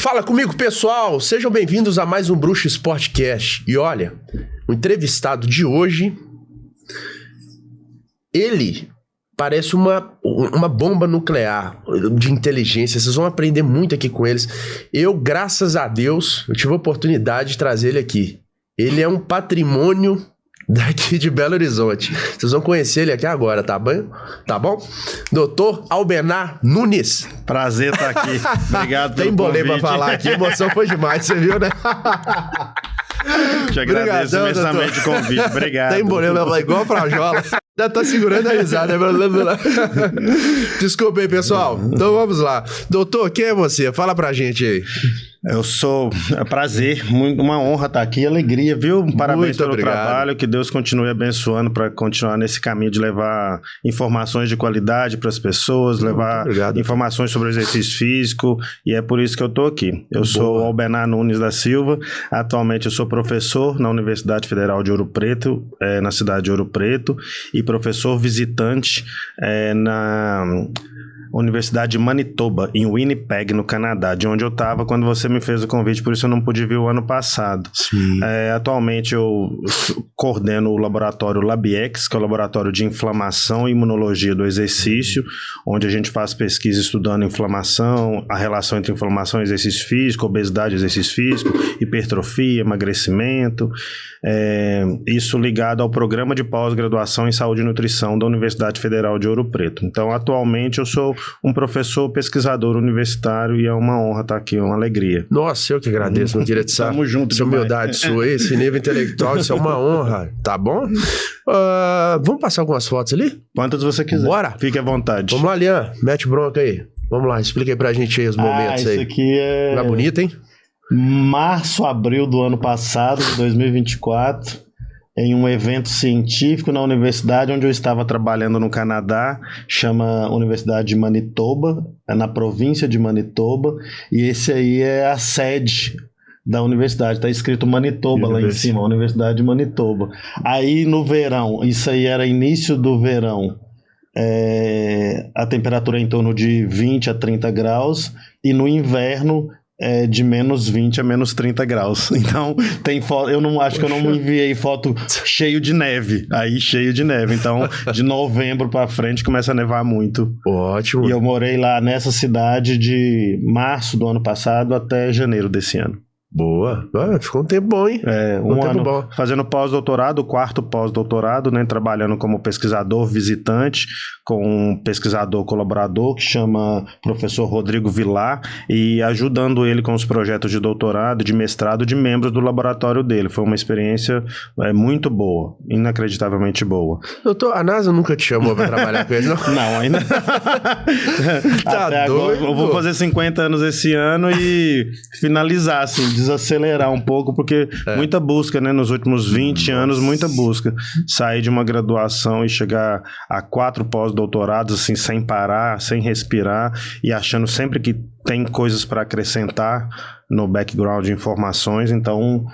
Fala comigo, pessoal! Sejam bem-vindos a mais um Bruxo Sportcast. E olha, o entrevistado de hoje, ele parece uma bomba nuclear de inteligência. Vocês vão aprender muito aqui com eles. Eu, graças a Deus, eu tive a oportunidade de trazer ele aqui. Ele é um patrimônio daqui de Belo Horizonte. Vocês vão conhecer ele aqui agora, tá bom? Tá bom? Doutor Albenar Nunes. Prazer estar aqui. Obrigado pelo convite. Tem bolê pra falar aqui. A emoção foi demais, você viu, né? Te agradeço imensamente o convite. Obrigado. Tem bolê pra falar igual a Frajola. Já tá segurando a risada. Desculpa aí, pessoal. Então vamos lá. Doutor, quem é você? Fala pra gente aí. Eu sou... Prazer, uma honra estar aqui, alegria, viu? Parabéns pelo trabalho, que Deus continue abençoando para continuar nesse caminho de levar informações de qualidade para as pessoas, levar informações sobre o exercício físico, e é por isso que eu estou aqui. Eu sou Albenar Nunes da Silva, atualmente eu sou professor na Universidade Federal de Ouro Preto, na cidade de Ouro Preto, e professor visitante na Universidade de Manitoba, em Winnipeg, no Canadá, de onde eu estava quando você me fez o convite, por isso eu não pude vir o ano passado. Atualmente eu coordeno o laboratório LabX, que é o laboratório de inflamação e imunologia do exercício, onde a gente faz pesquisa estudando inflamação, a relação entre inflamação e exercício físico, obesidade e exercício físico, hipertrofia, emagrecimento, isso ligado ao programa de pós-graduação em saúde e nutrição da Universidade Federal de Ouro Preto. Então, atualmente eu sou um professor pesquisador universitário e é uma honra estar aqui, uma alegria. Nossa, eu que agradeço, meu querido. Tamo junto. Essa humildade sua aí, esse nível intelectual, isso é uma honra, tá bom? Vamos passar algumas fotos ali? Quantas você quiser. Bora? Fique à vontade. Vamos lá, Lian, mete bronca aí. Vamos lá, explica aí pra gente aí os momentos aí. Isso aqui é... Tá bonito, hein? Março, abril do ano passado, de 2024... em um evento científico na universidade onde eu estava trabalhando no Canadá, chama Universidade de Manitoba, é na província de Manitoba, e esse aí é a sede da universidade, está escrito Manitoba lá em cima, Universidade de Manitoba. Aí no verão, isso aí era início do verão, a temperatura é em torno de 20 a 30 graus, e no inverno de menos 20 a menos 30 graus. Então, tem foto. Eu não acho que eu não enviei foto cheio de neve. Aí, cheio de neve. Então, de novembro pra frente começa a nevar muito. Ótimo. E eu morei lá nessa cidade de março do ano passado até janeiro desse ano. Boa. Ficou um tempo bom, hein? Um ano bom. Fazendo pós-doutorado, o quarto pós-doutorado, né? Trabalhando como pesquisador visitante, com um pesquisador colaborador que chama professor Rodrigo Vilar, e ajudando ele com os projetos de doutorado, de mestrado, de membros do laboratório dele. Foi uma experiência muito boa, inacreditavelmente boa. Doutor, a NASA nunca te chamou pra trabalhar com eles, não? Não, ainda. Tá até doido? Agora, eu vou fazer 50 anos esse ano e finalizar, assim, desacelerar um pouco, porque muita busca, né? Nos últimos 20 anos, muita busca. Sair de uma graduação e chegar a 4 pós-doutorados, assim, sem parar, sem respirar, e achando sempre que tem coisas para acrescentar no background de informações. Então,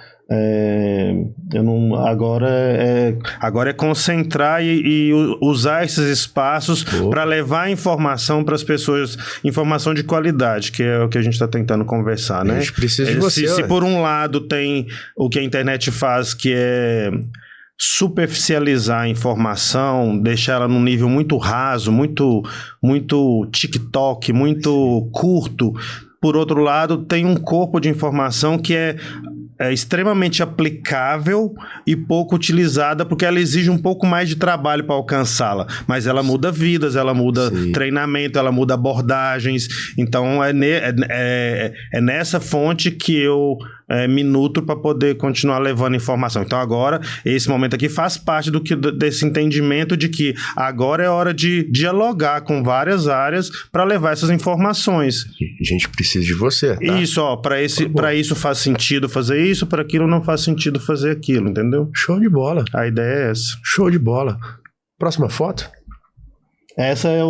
eu não, agora é concentrar e usar esses espaços para levar informação para as pessoas, informação de qualidade, que é o que a gente está tentando conversar, né? A gente precisa de você. Se por um lado tem o que a internet faz, que é superficializar a informação, deixar ela num nível muito raso, muito TikTok, muito curto. Por outro lado, tem um corpo de informação que é extremamente aplicável e pouco utilizada, porque ela exige um pouco mais de trabalho para alcançá-la, mas ela muda vidas, ela muda treinamento, ela muda abordagens. Então é nessa fonte que eu me nutro para poder continuar levando informação. Então agora, esse momento aqui faz parte desse entendimento de que agora é hora de dialogar com várias áreas para levar essas informações. A gente precisa de você, tá? Isso, para isso faz sentido fazer isso, para aquilo não faz sentido fazer aquilo, entendeu? Show de bola. A ideia é essa. Show de bola. Próxima foto? Essa é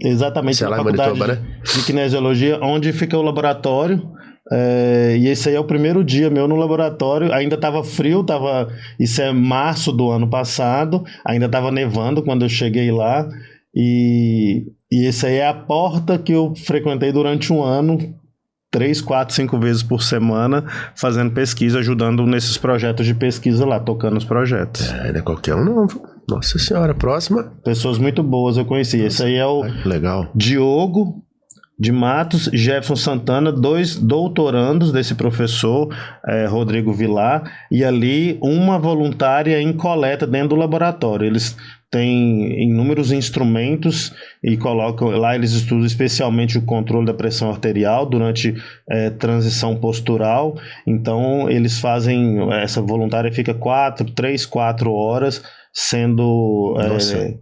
exatamente a faculdade Manitoba, né? De kinesiologia, onde fica o laboratório. E esse aí é o primeiro dia meu no laboratório. Ainda estava frio, isso é março do ano passado, ainda estava nevando quando eu cheguei lá. E esse aí é a porta que eu frequentei durante um ano 3, 4, 5 vezes por semana fazendo pesquisa, ajudando nesses projetos de pesquisa lá, tocando os projetos. Não é qualquer um não. Nossa senhora, próxima. Pessoas muito boas eu conheci. Esse aí é o legal. Diogo de Matos, Jefferson Santana, 2 doutorandos desse professor, Rodrigo Vilar, e ali uma voluntária em coleta dentro do laboratório. Eles têm inúmeros instrumentos e colocam lá, eles estudam especialmente o controle da pressão arterial durante transição postural. Então eles fazem, essa voluntária fica 3, 4 horas sendo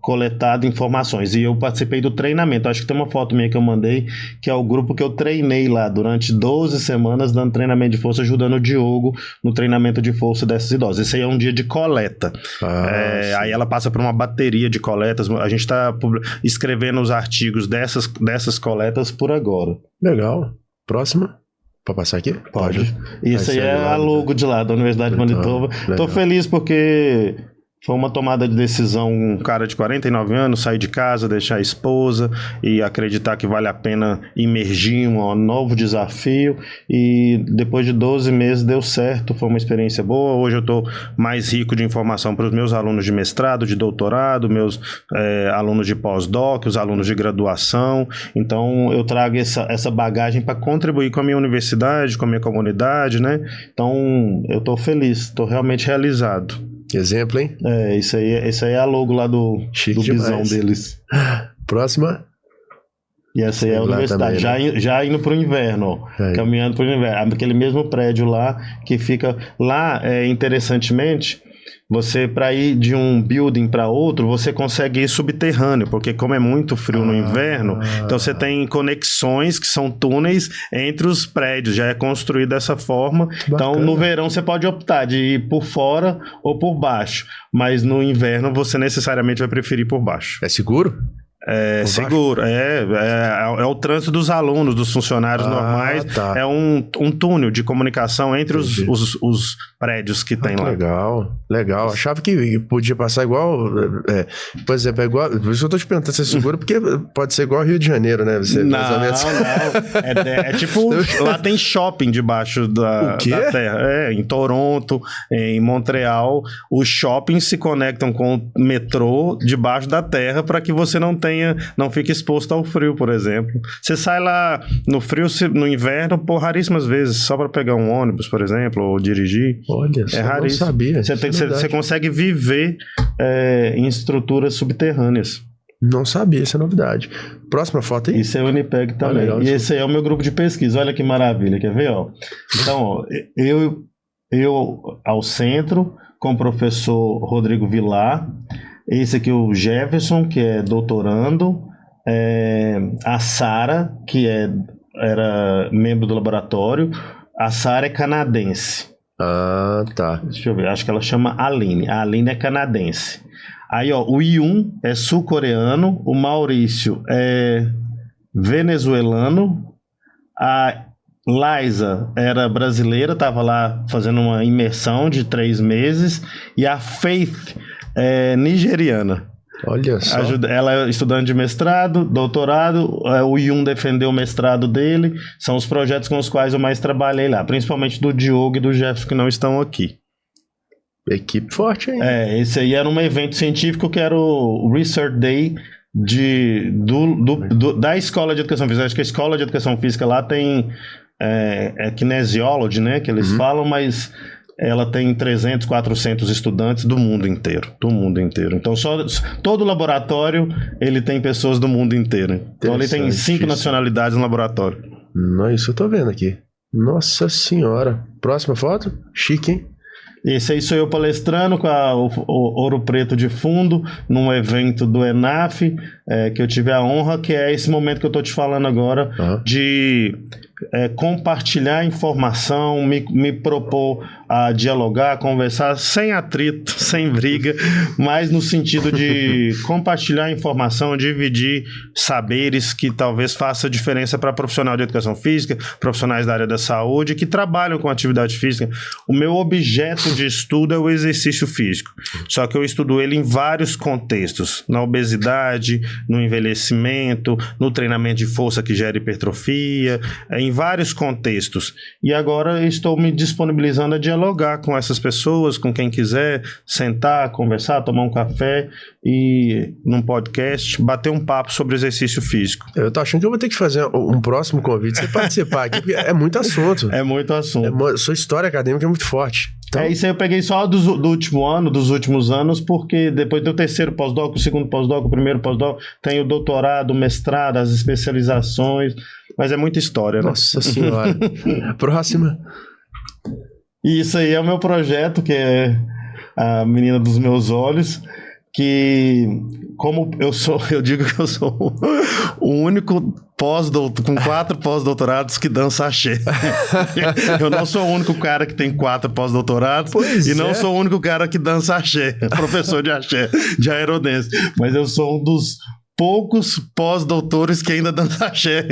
coletado informações, e eu participei do treinamento. Acho que tem uma foto minha que eu mandei, que é o grupo que eu treinei lá durante 12 semanas, dando treinamento de força, ajudando o Diogo no treinamento de força dessas idosas. Esse aí é um dia de coleta. Aí ela passa por uma bateria de coletas. A gente está escrevendo os artigos dessas coletas por agora. Legal. Próxima. Pode passar aqui? Pode. Isso aí é a logo de lá, da Universidade de Manitoba. Estou feliz porque foi uma tomada de decisão, um cara de 49 anos sair de casa, deixar a esposa e acreditar que vale a pena imergir em um novo desafio, e depois de 12 meses deu certo, foi uma experiência boa. Hoje eu estou mais rico de informação para os meus alunos de mestrado, de doutorado, meus alunos de pós-doc, os alunos de graduação. Então eu trago essa bagagem para contribuir com a minha universidade, com a minha comunidade, né? Então eu estou feliz, estou realmente realizado. Exemplo, hein? Isso aí é a logo lá do bisão deles. Próxima. E essa aí é a universidade, também, né? já indo pro inverno, ó, caminhando pro inverno. Aquele mesmo prédio lá, que fica lá, interessantemente, você, para ir de um building para outro, você consegue ir subterrâneo, porque como é muito frio no inverno, então você tem conexões que são túneis entre os prédios, já é construído dessa forma. Então no verão você pode optar de ir por fora ou por baixo, mas no inverno você necessariamente vai preferir por baixo. É seguro? É seguro, é o trânsito dos alunos, dos funcionários normais, é um túnel de comunicação entre os prédios que tem lá. Legal, achava que podia passar igual, por exemplo, igual, por isso eu tô te perguntando se é seguro, porque pode ser igual ao Rio de Janeiro, né? Não, é tipo, lá tem shopping debaixo da terra, em Toronto, em Montreal, os shoppings se conectam com o metrô debaixo da terra para que você não fique exposto ao frio, por exemplo. Você sai lá no frio, no inverno, por raríssimas vezes, só para pegar um ônibus, por exemplo, ou dirigir. Olha, só não sabia. Você consegue viver em estruturas subterrâneas. Não sabia, essa é novidade. Próxima foto aí? Isso é o Unipeg também. Legal, e esse aí é o meu grupo de pesquisa. Olha que maravilha, quer ver? Ó? Então, ó, eu ao centro, com o professor Rodrigo Vilar. Esse aqui é o Jefferson, que é doutorando. A Sara, que era membro do laboratório. A Sara é canadense. Tá. Deixa eu ver, acho que ela chama Aline. A Aline é canadense. Aí, ó, o Yun é sul-coreano. O Maurício é venezuelano. A Liza era brasileira, estava lá fazendo uma imersão de 3 meses. E a Faith é nigeriana. Olha só. Ela é estudante de mestrado, doutorado. O Yun defendeu o mestrado dele. São os projetos com os quais eu mais trabalhei lá, principalmente do Diogo e do Jefferson, que não estão aqui. Equipe forte, hein? Esse aí era um evento científico que era o Research Day da Escola de Educação Física. Acho que a Escola de Educação Física lá tem kinesiology, né, que eles falam, mas ela tem 300, 400 estudantes do mundo inteiro. Então, todo laboratório, ele tem pessoas do mundo inteiro. Então, ele tem 5 nacionalidades no laboratório. Não, isso eu tô vendo aqui. Nossa senhora. Próxima foto? Chique, hein? Esse aí sou eu palestrando com o Ouro Preto de fundo, num evento do ENAF, que eu tive a honra, que é esse momento que eu tô te falando agora, de compartilhar informação, me propor a dialogar, a conversar sem atrito, sem briga, mas no sentido de compartilhar informação, dividir saberes que talvez faça diferença para profissional de educação física, profissionais da área da saúde que trabalham com atividade física. O meu objeto de estudo é o exercício físico, só que eu estudo ele em vários contextos, na obesidade, no envelhecimento, no treinamento de força que gera hipertrofia, em vários contextos. E agora estou me disponibilizando a dialogar com essas pessoas, com quem quiser, sentar, conversar, tomar um café e num podcast, bater um papo sobre exercício físico. Eu tô achando que eu vou ter que fazer um próximo convite, você participar aqui, porque é muito assunto. É muito assunto. Sua história acadêmica é muito forte. Então... Isso aí eu peguei só do último ano, dos últimos anos, porque depois do terceiro pós-doc, o segundo pós-doc, o primeiro pós-doc, tem o doutorado, o mestrado, as especializações, mas é muita história, né? Nossa Senhora. Próxima. E isso aí é o meu projeto, que é a menina dos meus olhos, que como eu digo que eu sou o único com 4 pós-doutorados que dança axé. Eu não sou o único cara que tem 4 pós-doutorados não sou o único cara que dança axé, professor de axé, de aerodance, mas eu sou um dos poucos pós-doutores que ainda dançam axé.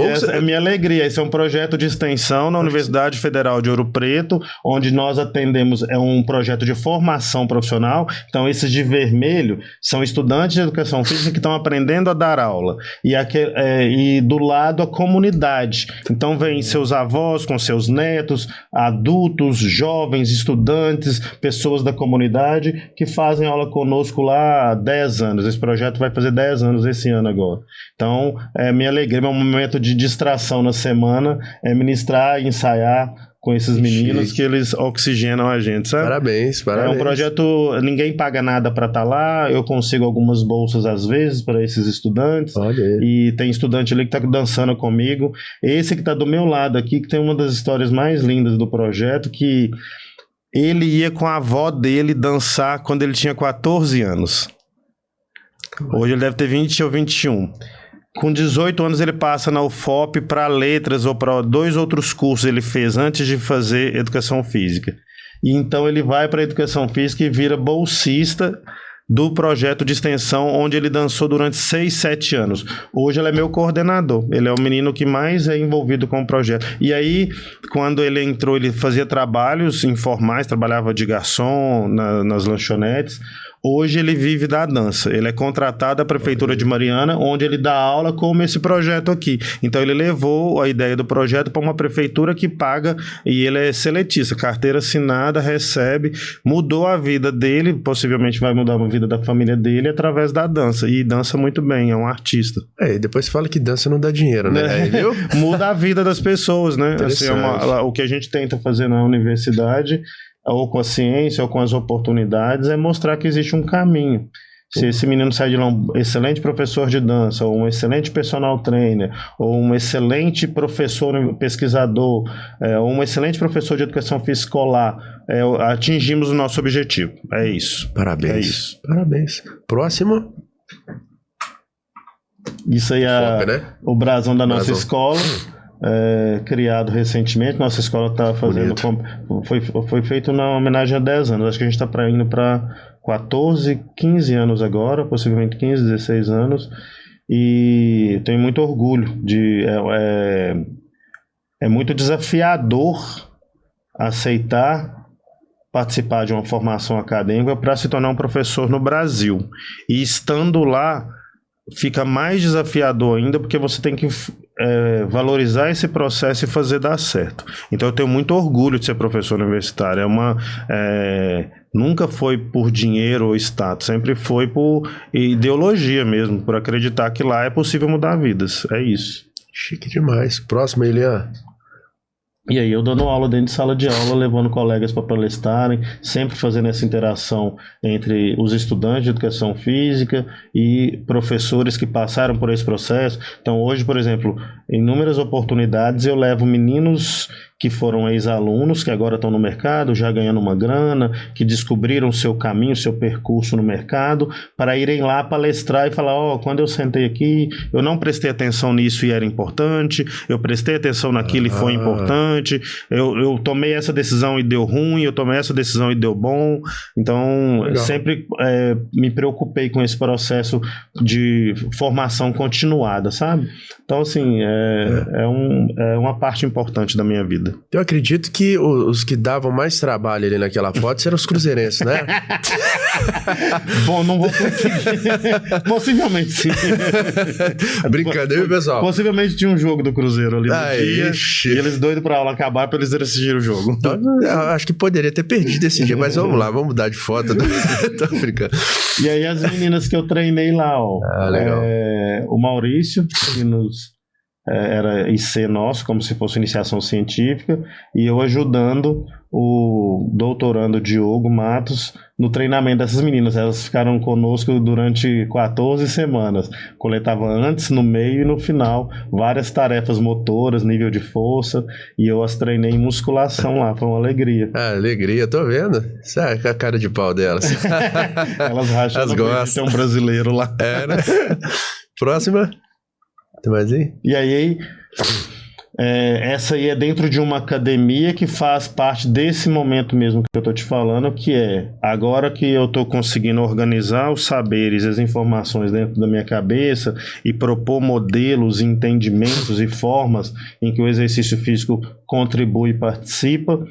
Essa é a minha alegria. Esse é um projeto de extensão na Universidade Federal de Ouro Preto, onde nós atendemos, é um projeto de formação profissional. Então, esses de vermelho são estudantes de educação física que estão aprendendo a dar aula. E do lado, a comunidade. Então, vem seus avós com seus netos, adultos, jovens, estudantes, pessoas da comunidade que fazem aula conosco lá há 10 anos. Esse projeto vai fazer 10 anos esse ano agora. Então, minha alegria, meu momento de distração na semana é ministrar e ensaiar com esses meninos que eles oxigenam a gente, sabe? Parabéns. É um projeto, ninguém paga nada para estar lá, eu consigo algumas bolsas às vezes para esses estudantes. Olha aí. E tem estudante ali que está dançando comigo. Esse que está do meu lado aqui, que tem uma das histórias mais lindas do projeto, que ele ia com a avó dele dançar quando ele tinha 14 anos. Hoje ele deve ter 20 ou 21. Com 18 anos ele passa na UFOP para letras ou para 2 outros cursos ele fez antes de fazer educação física. E então ele vai para a educação física e vira bolsista do projeto de extensão onde ele dançou durante 6, 7 anos. Hoje ele é meu coordenador. Ele é o menino que mais é envolvido com o projeto. E aí, quando ele entrou, ele fazia trabalhos informais, trabalhava de garçom nas lanchonetes. Hoje ele vive da dança. Ele é contratado da Prefeitura de Mariana, onde ele dá aula como esse projeto aqui. Então ele levou a ideia do projeto para uma prefeitura que paga, e ele é seletista, carteira assinada, recebe, mudou a vida dele, possivelmente vai mudar a vida da família dele através da dança. E dança muito bem, é um artista. E depois fala que dança não dá dinheiro, né? Viu? Muda a vida das pessoas, né? Assim, o que a gente tenta fazer na universidade, ou com a ciência, ou com as oportunidades, é mostrar que existe um caminho. Se esse menino sai de lá um excelente professor de dança, ou um excelente personal trainer, ou um excelente professor pesquisador, ou um excelente professor de educação física escolar, atingimos o nosso objetivo. É isso. Parabéns. É isso. Parabéns. Próximo. Isso aí é o brasão da nossa escola. Criado recentemente. Nossa escola está fazendo. Foi feito na homenagem a 10 anos. Acho que a gente está indo para 14, 15 anos agora, possivelmente 15, 16 anos. E tenho muito orgulho é muito desafiador aceitar participar de uma formação acadêmica para se tornar um professor no Brasil. E estando lá, fica mais desafiador ainda, porque você tem que valorizar esse processo e fazer dar certo. Então eu tenho muito orgulho de ser professor universitário. Nunca foi por dinheiro ou status, sempre foi por ideologia mesmo, por acreditar que lá é possível mudar vidas. É isso. Chique demais. Próximo, Elian. E aí eu dando aula dentro de sala de aula, levando colegas para palestrarem, sempre fazendo essa interação entre os estudantes de educação física e professores que passaram por esse processo. Então hoje, por exemplo, em inúmeras oportunidades eu levo meninos que foram ex-alunos, que agora estão no mercado, já ganhando uma grana, que descobriram o seu caminho, o seu percurso no mercado, para irem lá palestrar e falar, quando eu sentei aqui, eu não prestei atenção nisso e era importante, eu prestei atenção naquilo e foi importante, eu tomei essa decisão e deu ruim, eu tomei essa decisão e deu bom. Então, sempre me preocupei com esse processo de formação continuada, sabe? Então, assim, é uma parte importante da minha vida. vida. Eu acredito que os que davam mais trabalho ali naquela foto eram os cruzeirenses, né? Bom, não vou conseguir. Possivelmente sim. Brincadeira, pessoal. Possivelmente tinha um jogo do Cruzeiro ali no dia. E eles doidos pra aula acabar pra eles assistirem o jogo. Então, eu acho que poderia ter perdido esse dia, mas vamos lá, vamos mudar de foto. Tô brincando. E aí as meninas que eu treinei lá, ó. Legal. O Maurício, que era IC nosso, como se fosse iniciação científica, e eu ajudando o doutorando Diogo Matos no treinamento dessas meninas. Elas ficaram conosco durante 14 semanas. Coletava antes, no meio e no final várias tarefas motoras, nível de força, e eu as treinei em musculação lá. Foi uma alegria. Alegria, tô vendo. Isso é a cara de pau delas. Elas racham. Elas gostam. Tem um brasileiro lá. Né? Próxima. Tem mais aí? E aí, essa aí é dentro de uma academia que faz parte desse momento mesmo que eu tô te falando, que é, agora que eu tô conseguindo organizar os saberes, as informações dentro da minha cabeça e propor modelos, entendimentos e formas em que o exercício físico contribui e participa,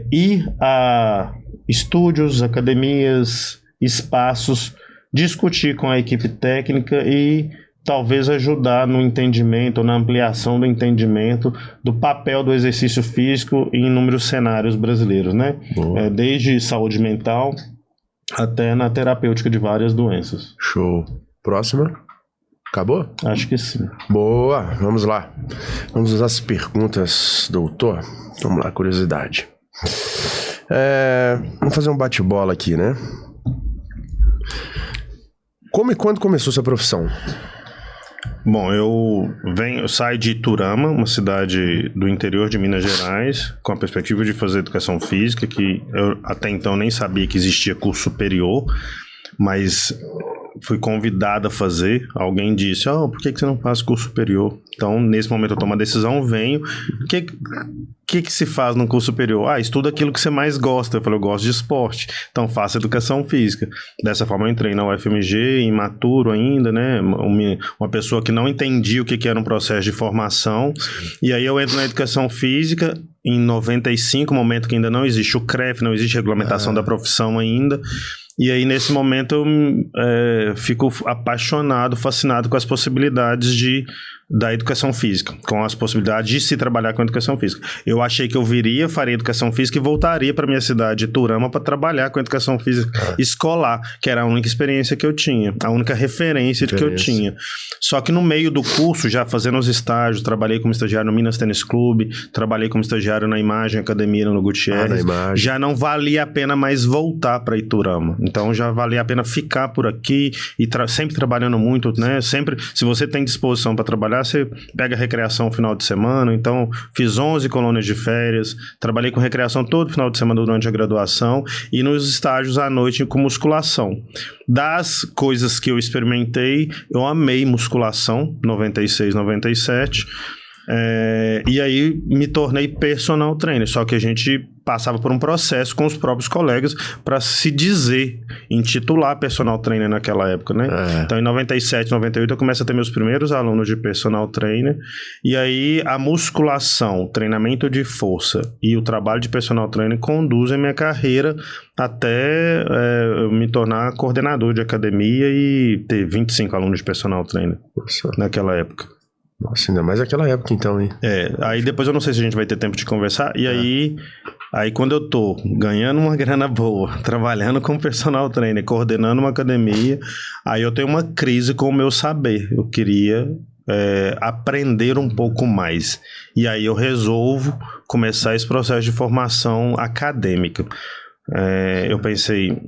ir a estúdios, academias, espaços, discutir com a equipe técnica e talvez ajudar no entendimento, ou na ampliação do entendimento do papel do exercício físico em inúmeros cenários brasileiros, né? Desde saúde mental até na terapêutica de várias doenças. Show. Próxima. Acabou? Acho que sim. Boa, vamos lá. Vamos às perguntas, doutor. Vamos lá, curiosidade. Vamos fazer um bate-bola aqui, né? Como e quando começou sua profissão? Bom, eu saio de Iturama, uma cidade do interior de Minas Gerais, com a perspectiva de fazer educação física, que eu até então nem sabia que existia curso superior, mas fui convidado a fazer. Alguém disse, por que você não faz curso superior? Então, nesse momento eu tomo a decisão, venho. O que se faz no curso superior? Estuda aquilo que você mais gosta. Eu falei, eu gosto de esporte, então faço educação física. Dessa forma eu entrei na UFMG, imaturo ainda, né? Uma pessoa que não entendia o que era um processo de formação. E aí eu entro na educação física em 95, momento que ainda não existe o CREF, não existe regulamentação da profissão ainda. E aí, nesse momento, eu fico apaixonado, fascinado com as possibilidades da educação física, com as possibilidades de se trabalhar com a educação física. Eu achei que eu faria educação física e voltaria para minha cidade, Iturama, para trabalhar com a educação física escolar, que era a única experiência que eu tinha, a única referência que eu tinha. Só que no meio do curso, já fazendo os estágios, trabalhei como estagiário no Minas Tênis Clube, trabalhei como estagiário na Imagem Academia no Gutierrez, já não valia a pena mais voltar para Iturama. Então já valia a pena ficar por aqui e sempre trabalhando muito, né? Sempre, se você tem disposição para trabalhar, você pega recreação no final de semana. Então fiz 11 colônias de férias, trabalhei com recreação todo final de semana durante a graduação e nos estágios à noite com musculação. Das coisas que eu experimentei, eu amei musculação, 96, 97. E aí me tornei personal trainer, só que a gente passava por um processo com os próprios colegas para se dizer, intitular personal trainer naquela época, né? Então em 97, 98 eu comecei a ter meus primeiros alunos de personal trainer, e aí a musculação, treinamento de força e o trabalho de personal trainer conduzem minha carreira até eu me tornar coordenador de academia e ter 25 alunos de personal trainer naquela época. Nossa, ainda mais naquela época então, hein? Aí depois eu não sei se a gente vai ter tempo de conversar. E aí quando eu tô ganhando uma grana boa, trabalhando como personal trainer, coordenando uma academia, aí eu tenho uma crise com o meu saber. Eu queria aprender um pouco mais. E aí eu resolvo começar esse processo de formação acadêmica. Eu pensei,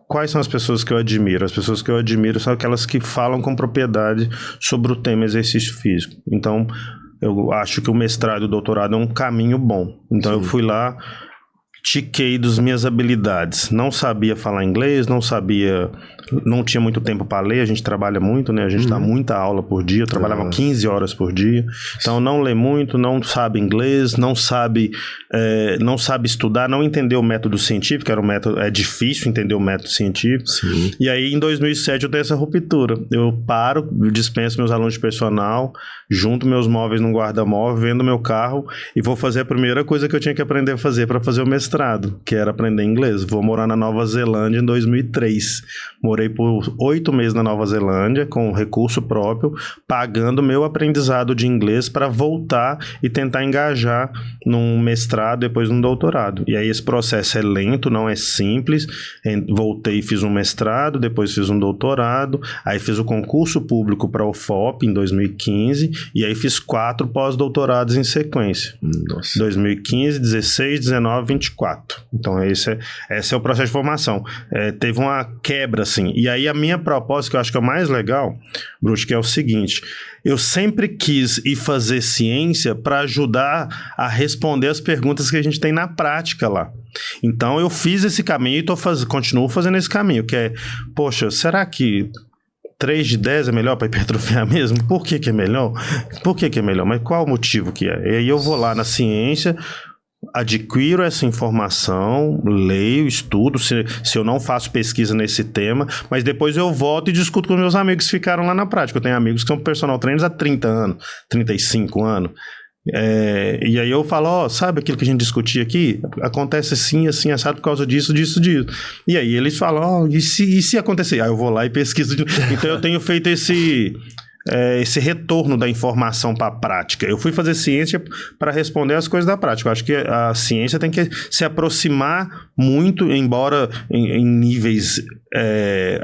quais são as pessoas que eu admiro? As pessoas que eu admiro são aquelas que falam com propriedade sobre o tema exercício físico. Então, eu acho que o mestrado e o doutorado é um caminho bom. Então, eu fui lá, tiquei das minhas habilidades. Não sabia falar inglês, não tinha muito tempo para ler, a gente trabalha muito, né? A gente dá muita aula por dia, eu trabalhava 15 horas por dia. Então não lê muito, não sabe inglês, não sabe estudar, não entendeu o método científico, é difícil entender o método científico. Sim. E aí em 2007 eu tenho essa ruptura. Eu dispenso meus alunos de personal, junto meus móveis num guarda-móvel, vendo meu carro e vou fazer a primeira coisa que eu tinha que aprender a fazer para fazer o mestrado, que era aprender inglês. Vou morar na Nova Zelândia em 2003. Morei por 8 meses na Nova Zelândia com recurso próprio, pagando meu aprendizado de inglês para voltar e tentar engajar num mestrado, depois num doutorado. E aí esse processo é lento, não é simples. Voltei e fiz um mestrado, depois fiz um doutorado, aí fiz o concurso público para a UFOP em 2015 e aí fiz 4 pós-doutorados em sequência. Nossa. 2015, 16, 19, 24. Então esse é o processo de formação. Teve uma quebra assim. E aí a minha proposta, que eu acho que é o mais legal, Bruxo, que é o seguinte: eu sempre quis ir fazer ciência para ajudar a responder as perguntas que a gente tem na prática lá. Então eu fiz esse caminho e continuo fazendo esse caminho, que é, poxa, será que 3 de 10 é melhor para hipertrofiar mesmo? Por que é melhor? Por que é melhor? Mas qual o motivo que é? E aí eu vou lá na ciência, adquiro essa informação, leio, estudo, se eu não faço pesquisa nesse tema, mas depois eu volto e discuto com meus amigos que ficaram lá na prática. Eu tenho amigos que são personal trainers há 30 anos, 35 anos. E aí eu falo, sabe aquilo que a gente discutia aqui? Acontece assim, assim, assado por causa disso. E aí eles falam, e se acontecer? Aí eu vou lá e pesquiso. Então eu tenho feito esse retorno da informação para a prática. Eu fui fazer ciência para responder as coisas da prática. Eu acho que a ciência tem que se aproximar muito, embora em níveis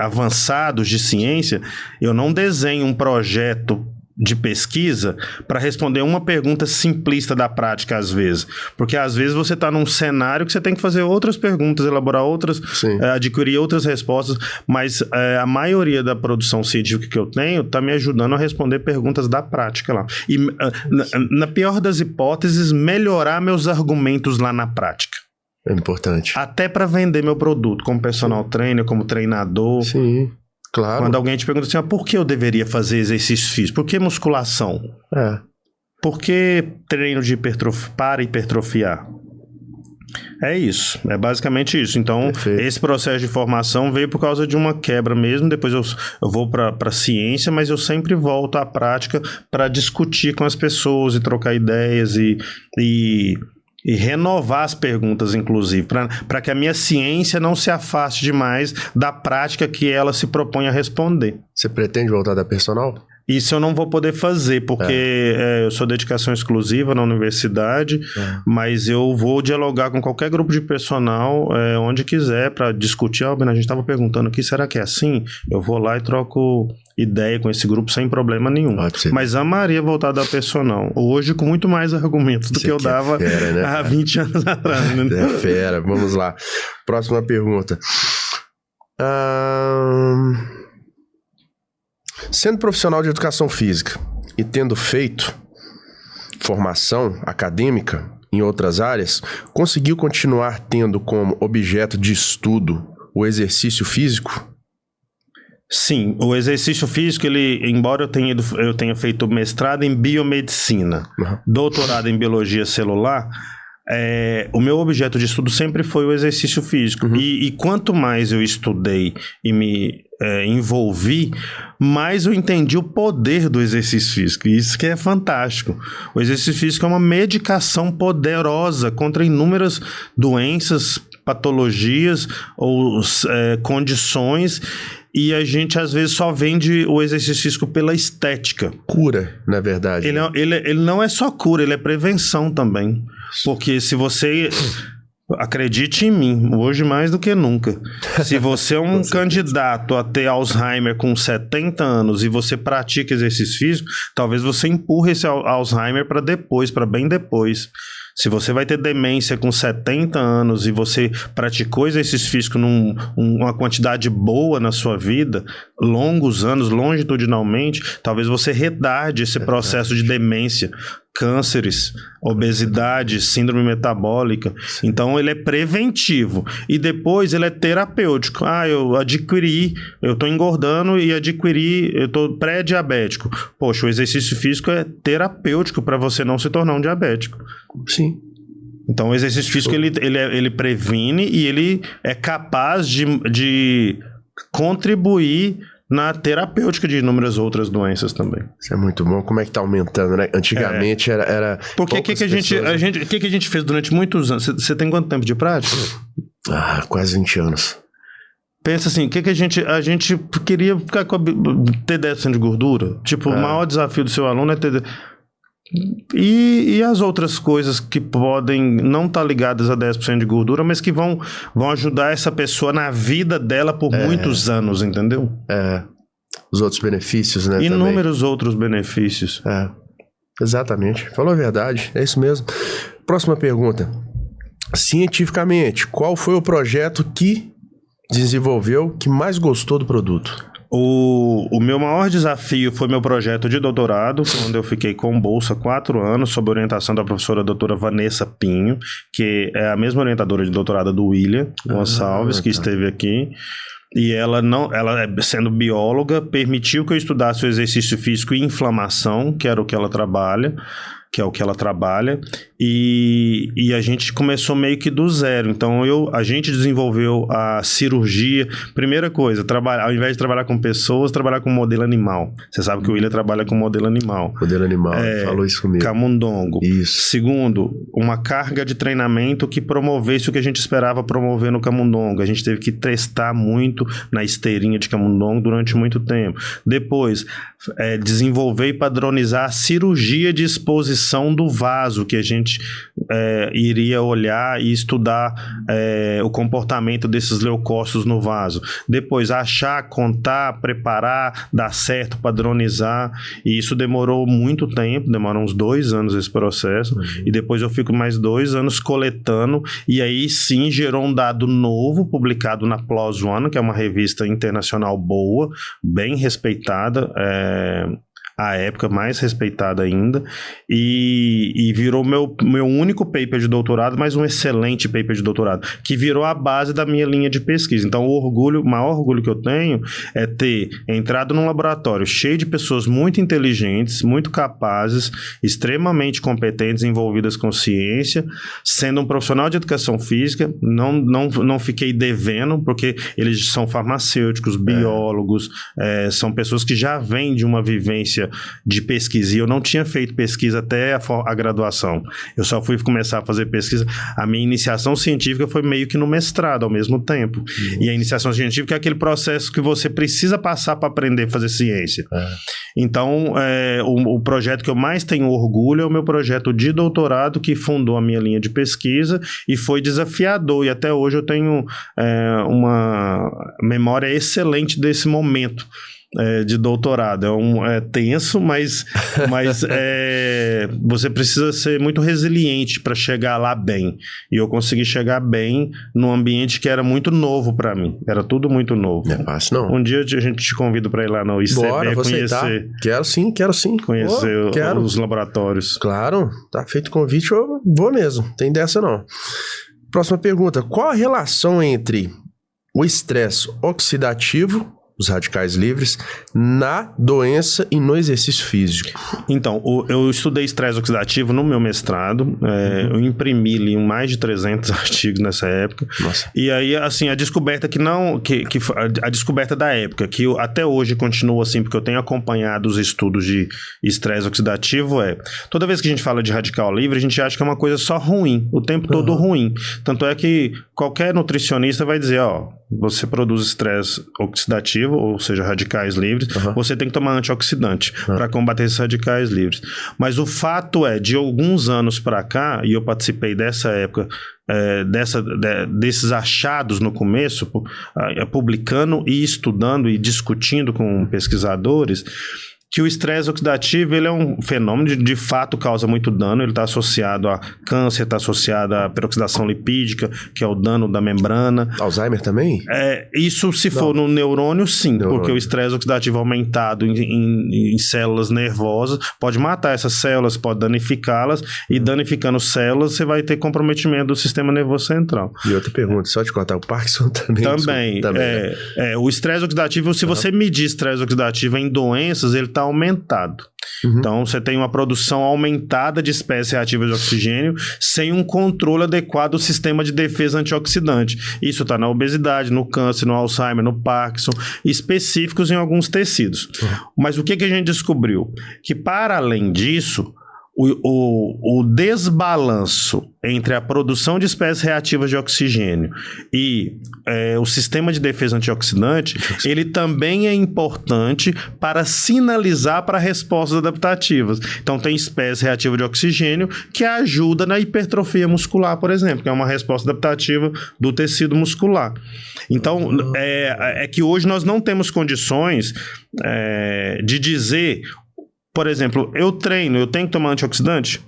avançados de ciência, eu não desenho um projeto de pesquisa para responder uma pergunta simplista da prática às vezes, porque às vezes você está num cenário que você tem que fazer outras perguntas, elaborar outras, adquirir outras respostas, mas a maioria da produção científica que eu tenho está me ajudando a responder perguntas da prática lá, e na pior das hipóteses, melhorar meus argumentos lá na prática. É importante. Até para vender meu produto como personal trainer, como treinador. Sim. Claro. Quando alguém te pergunta assim, por que eu deveria fazer exercício físico? Por que musculação? Por que treino para hipertrofiar? É isso, é basicamente isso. Então, esse processo de formação veio por causa de uma quebra mesmo. Depois eu vou para a ciência, mas eu sempre volto à prática para discutir com as pessoas e trocar ideias e renovar as perguntas, inclusive, para que a minha ciência não se afaste demais da prática que ela se propõe a responder. Você pretende voltar da personal? Isso eu não vou poder fazer, porque eu sou dedicação exclusiva na universidade, mas eu vou dialogar com qualquer grupo de personal onde quiser para discutir. A gente estava perguntando aqui, será que é assim? Eu vou lá e troco ideia com esse grupo sem problema nenhum. Mas amaria voltar da personal. Hoje com muito mais argumentos do que eu dava há 20 anos atrás. Né? É fera, vamos lá. Próxima pergunta. Sendo profissional de educação física e tendo feito formação acadêmica em outras áreas, conseguiu continuar tendo como objeto de estudo o exercício físico? Sim, o exercício físico, embora eu tenha feito mestrado em biomedicina, doutorado em biologia celular, o meu objeto de estudo sempre foi o exercício físico. E quanto mais eu estudei e me envolvi, mais eu entendi o poder do exercício físico. E isso que é fantástico. O exercício físico é uma medicação poderosa contra inúmeras doenças, patologias ou condições. E a gente, às vezes, só vende o exercício físico pela estética. Cura, na verdade. Ele não é só cura, ele é prevenção também. Porque se você... Acredite em mim, hoje mais do que nunca. Se você é um candidato a ter Alzheimer com 70 anos e você pratica exercício físico, talvez você empurre esse Alzheimer para depois, para bem depois. Se você vai ter demência com 70 anos e você praticou exercício físico uma quantidade boa na sua vida, longos anos, longitudinalmente, talvez você retarde esse processo de demência. cânceres, obesidade, síndrome metabólica. Então ele é preventivo e depois ele é terapêutico. Eu tô engordando e eu tô pré-diabético. Poxa, o exercício físico é terapêutico para você não se tornar um diabético. Sim. Então o exercício físico ele previne e ele é capaz de contribuir na terapêutica de inúmeras outras doenças também. Isso é muito bom. Como é que tá aumentando, né? Antigamente era porque o que a gente fez durante muitos anos? Você tem quanto tempo de prática? Quase 20 anos. Pensa assim, a gente queria ficar ter 10% de gordura? Tipo, o maior desafio do seu aluno é ter... E as outras coisas que podem não estar ligadas a 10% de gordura, mas que vão ajudar essa pessoa na vida dela por muitos anos, entendeu? Os outros benefícios, né? Inúmeros outros benefícios. Exatamente. Falou a verdade, é isso mesmo. Próxima pergunta. Cientificamente, qual foi o projeto que desenvolveu que mais gostou do produto? O meu maior desafio foi meu projeto de doutorado, onde eu fiquei com bolsa 4 anos, sob orientação da professora doutora Vanessa Pinho, que é a mesma orientadora de doutorado do William Gonçalves, que esteve aqui. E ela, sendo bióloga, permitiu que eu estudasse o exercício físico e inflamação, que era o que ela trabalha. E a gente começou meio que do zero. Então a gente desenvolveu a cirurgia. Primeira coisa, ao invés de trabalhar com pessoas, trabalhar com modelo animal. Você sabe que o William trabalha com modelo animal. Modelo animal, falou isso comigo. Camundongo. Isso. Segundo, uma carga de treinamento que promovesse o que a gente esperava promover no camundongo. A gente teve que testar muito na esteirinha de camundongo durante muito tempo. Depois, desenvolver e padronizar a cirurgia de exposição do vaso, que a gente iria olhar e estudar o comportamento desses leucócitos no vaso. Depois, achar, contar, preparar, dar certo, padronizar. E isso demorou muito tempo, demorou uns 2 anos esse processo. E depois eu fico mais 2 anos coletando, e aí sim gerou um dado novo, publicado na PLOS ONE, que é uma revista internacional boa, bem respeitada, à época, mais respeitada ainda, e virou meu único paper de doutorado, mas um excelente paper de doutorado, que virou a base da minha linha de pesquisa. Então o maior orgulho que eu tenho é ter entrado num laboratório cheio de pessoas muito inteligentes, muito capazes, extremamente competentes, envolvidas com ciência, sendo um profissional de educação física. Não fiquei devendo, porque eles são farmacêuticos, biólogos, são pessoas que já vêm de uma vivência de pesquisa, e eu não tinha feito pesquisa até a graduação. Eu só fui começar a fazer pesquisa. A minha iniciação científica foi meio que no mestrado ao mesmo tempo. E a iniciação científica é aquele processo que você precisa passar para aprender a fazer ciência. Então, o projeto que eu mais tenho orgulho é o meu projeto de doutorado, que fundou a minha linha de pesquisa e foi desafiador, e até hoje eu tenho uma memória excelente desse momento de doutorado. É tenso, mas você precisa ser muito resiliente para chegar lá bem. E eu consegui chegar bem num ambiente que era muito novo para mim. Era tudo muito novo. Não é fácil, não. Um dia a gente te convida para ir lá no ICB. Bora, vou conhecer. Quero sim. Conhecer os laboratórios. Claro, tá feito o convite, eu vou mesmo. Tem dessa não. Próxima pergunta. Qual a relação entre o estresse oxidativo, os radicais livres, na doença e no exercício físico? Então, eu estudei estresse oxidativo no meu mestrado. Eu imprimi ali mais de 300 artigos nessa época. Nossa. E aí, assim, a descoberta a descoberta da época, que até hoje continua assim, porque eu tenho acompanhado os estudos de estresse oxidativo, toda vez que a gente fala de radical livre, a gente acha que é uma coisa só ruim, o tempo todo ruim. Tanto é que qualquer nutricionista vai dizer, você produz estresse oxidativo, ou seja, radicais livres, você tem que tomar antioxidante para combater esses radicais livres. Mas o fato de alguns anos para cá, e eu participei dessa época, desses achados no começo, publicando e estudando e discutindo com pesquisadores, que o estresse oxidativo ele é um fenômeno de fato causa muito dano, ele está associado a câncer, está associado a peroxidação lipídica, que é o dano da membrana. Alzheimer também? Isso se for no neurônio, sim, porque o estresse oxidativo aumentado em células nervosas pode matar essas células, pode danificá-las, e danificando células você vai ter comprometimento do sistema nervoso central. E outra pergunta, só te contar, o Parkinson também. O estresse oxidativo, se você medir estresse oxidativo em doenças, ele está aumentado. Então, você tem uma produção aumentada de espécies reativas de oxigênio sem um controle adequado do sistema de defesa antioxidante. Isso está na obesidade, no câncer, no Alzheimer, no Parkinson, específicos em alguns tecidos. Mas o que a gente descobriu? Que, para além disso, o desbalanço entre a produção de espécies reativas de oxigênio e o sistema de defesa antioxidante, ele também é importante para sinalizar para respostas adaptativas. Então, tem espécies reativas de oxigênio que ajuda na hipertrofia muscular, por exemplo, que é uma resposta adaptativa do tecido muscular. Então, é que hoje nós não temos condições de dizer... Por exemplo, eu tenho que tomar antioxidante?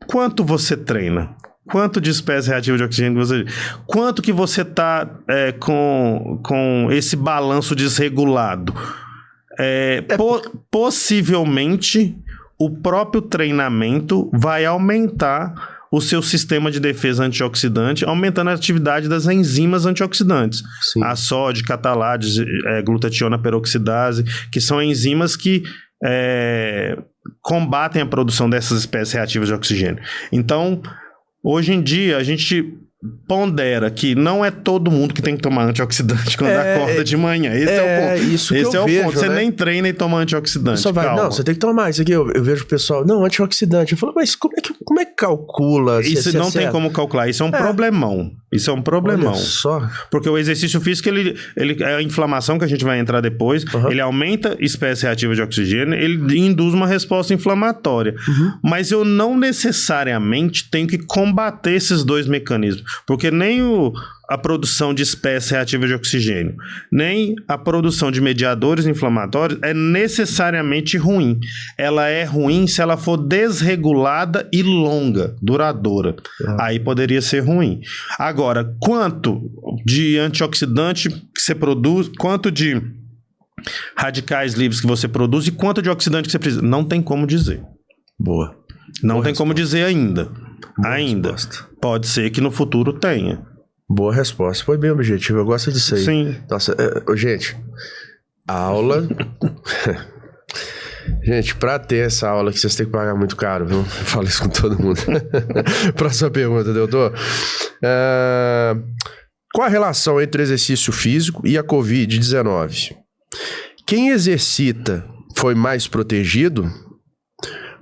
Quanto você treina? Quanto de espécie reativa de oxigênio você... Quanto que você está com esse balanço desregulado? Possivelmente, o próprio treinamento vai aumentar o seu sistema de defesa antioxidante, aumentando a atividade das enzimas antioxidantes. Sim. A sódio, catalase, glutationa peroxidase, que são enzimas que combatem a produção dessas espécies reativas de oxigênio. Então, hoje em dia, a gente pondera que não é todo mundo que tem que tomar antioxidante quando acorda de manhã. Esse é o ponto. Isso que eu vejo, ponto. Você nem treina e toma antioxidante. Só vai, não, você tem que tomar isso aqui. Eu vejo o pessoal, não, antioxidante. Eu falo, mas como é que calcula? Isso não tem como calcular. Isso é um problemão. Isso é um problemão. Olha só. Porque o exercício físico, ele a inflamação que a gente vai entrar depois, ele aumenta espécies reativas de oxigênio, ele induz uma resposta inflamatória. Mas eu não necessariamente tenho que combater esses dois mecanismos. Porque nem a produção de espécies reativas de oxigênio, nem a produção de mediadores inflamatórios é necessariamente ruim. Ela é ruim se ela for desregulada e longa, duradoura. Aí poderia ser ruim. Agora, quanto de antioxidante que você produz, quanto de radicais livres que você produz e quanto de oxidante que você precisa? Não tem como dizer. Boa. Não tem como dizer ainda. Pode ser que no futuro tenha. Boa resposta. Foi bem objetivo. Eu gosto disso aí. Sim. Nossa, gente, aula... Gente, pra ter essa aula aqui, vocês têm que pagar muito caro, viu? Eu falo isso com todo mundo. Próxima pergunta, doutor. Qual a relação entre o exercício físico e a Covid-19? Quem exercita foi mais protegido?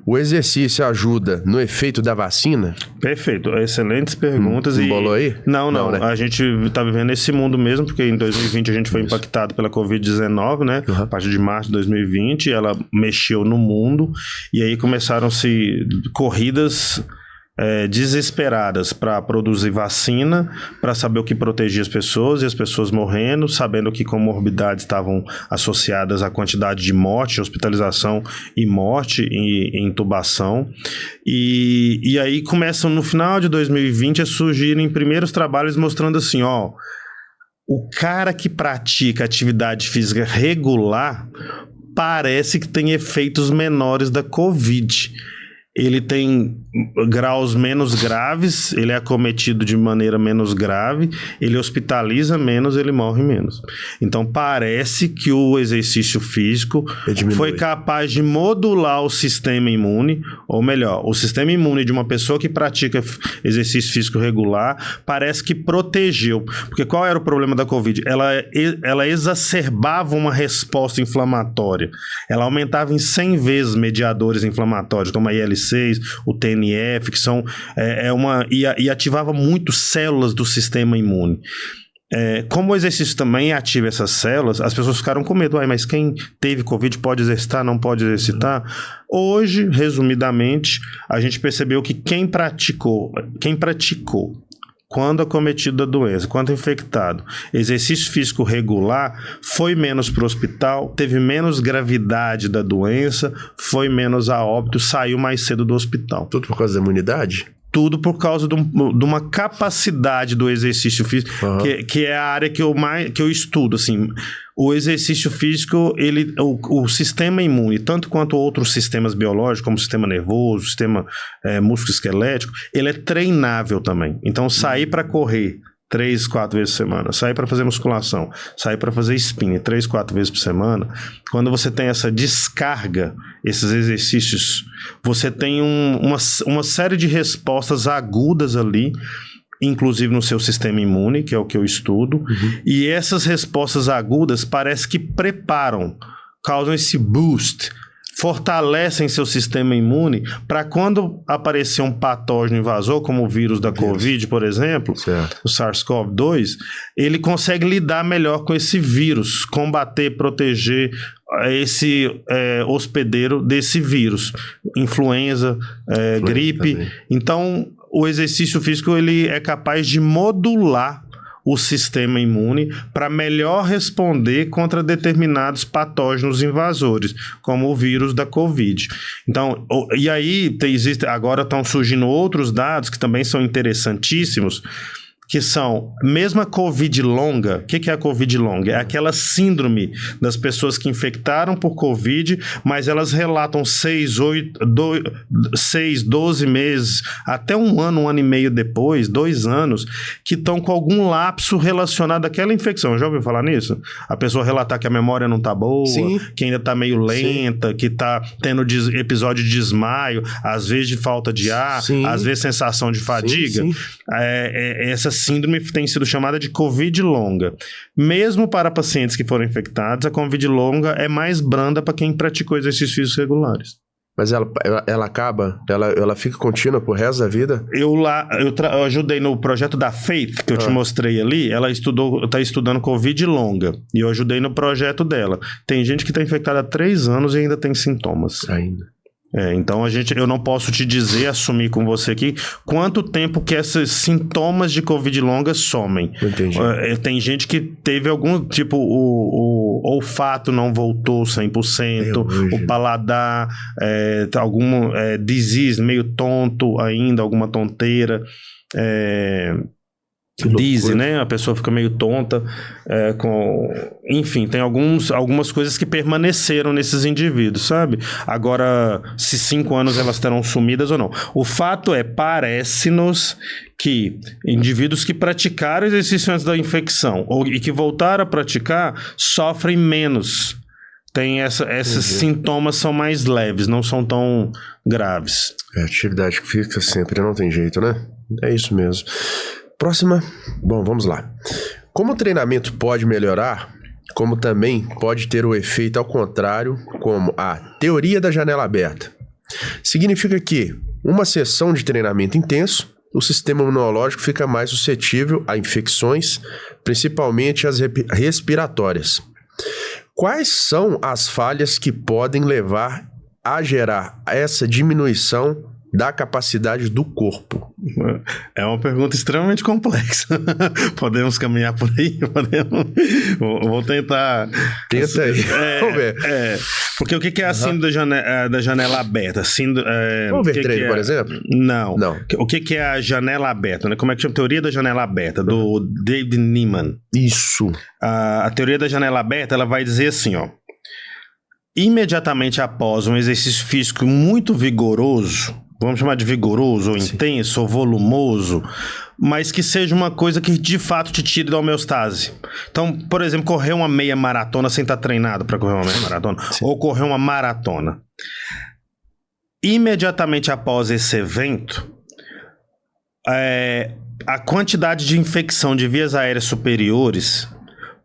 O exercício ajuda no efeito da vacina? Perfeito, excelentes perguntas. Bolou aí? Não, né? A gente está vivendo esse mundo mesmo, porque em 2020 a gente foi impactado pela Covid-19, né? A partir de março de 2020, ela mexeu no mundo, e aí começaram-se corridas desesperadas para produzir vacina, para saber o que protegia as pessoas, e as pessoas morrendo, sabendo que comorbidades estavam associadas à quantidade de morte, hospitalização e morte e intubação. E aí começam no final de 2020 a surgirem primeiros trabalhos mostrando assim, o cara que pratica atividade física regular parece que tem efeitos menores da Covid. Ele tem graus menos graves, ele é acometido de maneira menos grave, ele hospitaliza menos, ele morre menos. Então parece que o exercício físico foi capaz de modular o sistema imune, ou melhor, o sistema imune de uma pessoa que pratica exercício físico regular, parece que protegeu. Porque qual era o problema da Covid? Ela exacerbava uma resposta inflamatória. Ela aumentava em 100 vezes mediadores inflamatórios, como a IL-6, o TNF, que são e ativava muito células do sistema imune. Como o exercício também ativa essas células, as pessoas ficaram com medo. Mas quem teve Covid pode exercitar, não pode exercitar? Hoje, resumidamente, a gente percebeu que quem praticou quando acometido da doença, quando infectado, exercício físico regular, foi menos para o hospital, teve menos gravidade da doença, foi menos a óbito, saiu mais cedo do hospital. Tudo por causa da imunidade? Tudo por causa de uma capacidade do exercício físico, que é a área que eu estudo, assim. O exercício físico, o sistema imune, tanto quanto outros sistemas biológicos, como o sistema nervoso, o sistema músculo-esquelético, ele é treinável também. Então, sair para correr 3, 4 vezes por semana, sair para fazer musculação, sair para fazer spinning 3, 4 vezes por semana, quando você tem essa descarga, esses exercícios, você tem uma série de respostas agudas ali, inclusive no seu sistema imune, que é o que eu estudo, e essas respostas agudas parece que preparam, causam esse boost, fortalecem seu sistema imune para quando aparecer um patógeno invasor, como o vírus da Covid, por exemplo, o SARS-CoV-2, ele consegue lidar melhor com esse vírus, combater, proteger esse hospedeiro desse vírus, influenza, gripe. Também. Então, o exercício físico ele é capaz de modular o sistema imune para melhor responder contra determinados patógenos invasores, como o vírus da Covid. Então, e aí agora estão surgindo outros dados que também são interessantíssimos, que são, mesmo a Covid longa, o que é a Covid longa? É aquela síndrome das pessoas que infectaram por Covid, mas elas relatam 6, 12 meses, até um ano e meio depois, 2 anos, que estão com algum lapso relacionado àquela infecção. Já ouviu falar nisso? A pessoa relatar que a memória não está boa, sim, que ainda está meio lenta, sim, que está tendo episódio de desmaio, às vezes de falta de ar, sim, às vezes sensação de fadiga. Sim, sim. Essa síndrome tem sido chamada de Covid longa. Mesmo para pacientes que foram infectados, a Covid longa é mais branda para quem praticou exercícios físicos regulares. Mas ela acaba? Ela fica contínua pro resto da vida? Eu ajudei no projeto da Faith, que eu te mostrei ali. Ela está estudando Covid longa. E eu ajudei no projeto dela. Tem gente que está infectada há 3 anos e ainda tem sintomas. Ainda. Então eu não posso te dizer, assumir com você aqui, quanto tempo que esses sintomas de Covid longa somem. Entendi. Tem gente que teve algum, tipo, o olfato não voltou 100%, o paladar, algum disease, meio tonto ainda, alguma tonteira, dizzy, né? A pessoa fica meio tonta, enfim, tem algumas coisas que permaneceram nesses indivíduos, sabe? Agora, se 5 anos elas terão sumidas ou não. O fato parece-nos que indivíduos que praticaram exercício antes da infecção e que voltaram a praticar sofrem menos. Esses sintomas são mais leves, não são tão graves. Atividade física sempre, não tem jeito, né? É isso mesmo. Próxima. Bom, vamos lá. Como o treinamento pode melhorar, como também pode ter o efeito ao contrário, como a teoria da janela aberta. Significa que uma sessão de treinamento intenso, o sistema imunológico fica mais suscetível a infecções, principalmente as respiratórias. Quais são as falhas que podem levar a gerar essa diminuição da capacidade do corpo? É uma pergunta extremamente complexa. Podemos caminhar por aí? Vou tentar. Tenta aí. Vamos ver. Porque o que é a síndrome da janela aberta? Vamos ver treino, por exemplo? Não. O que é a janela aberta? Né? Como é que chama? Teoria da janela aberta, do David Niemann. Isso. A teoria da janela aberta, ela vai dizer assim, ó. Imediatamente após um exercício físico muito vigoroso, vamos chamar de vigoroso, ou intenso, ou volumoso, mas que seja uma coisa que de fato te tire da homeostase. Então, por exemplo, correr uma meia maratona sem estar treinado para correr uma meia maratona, ou correr uma maratona. Imediatamente após esse evento, a quantidade de infecção de vias aéreas superiores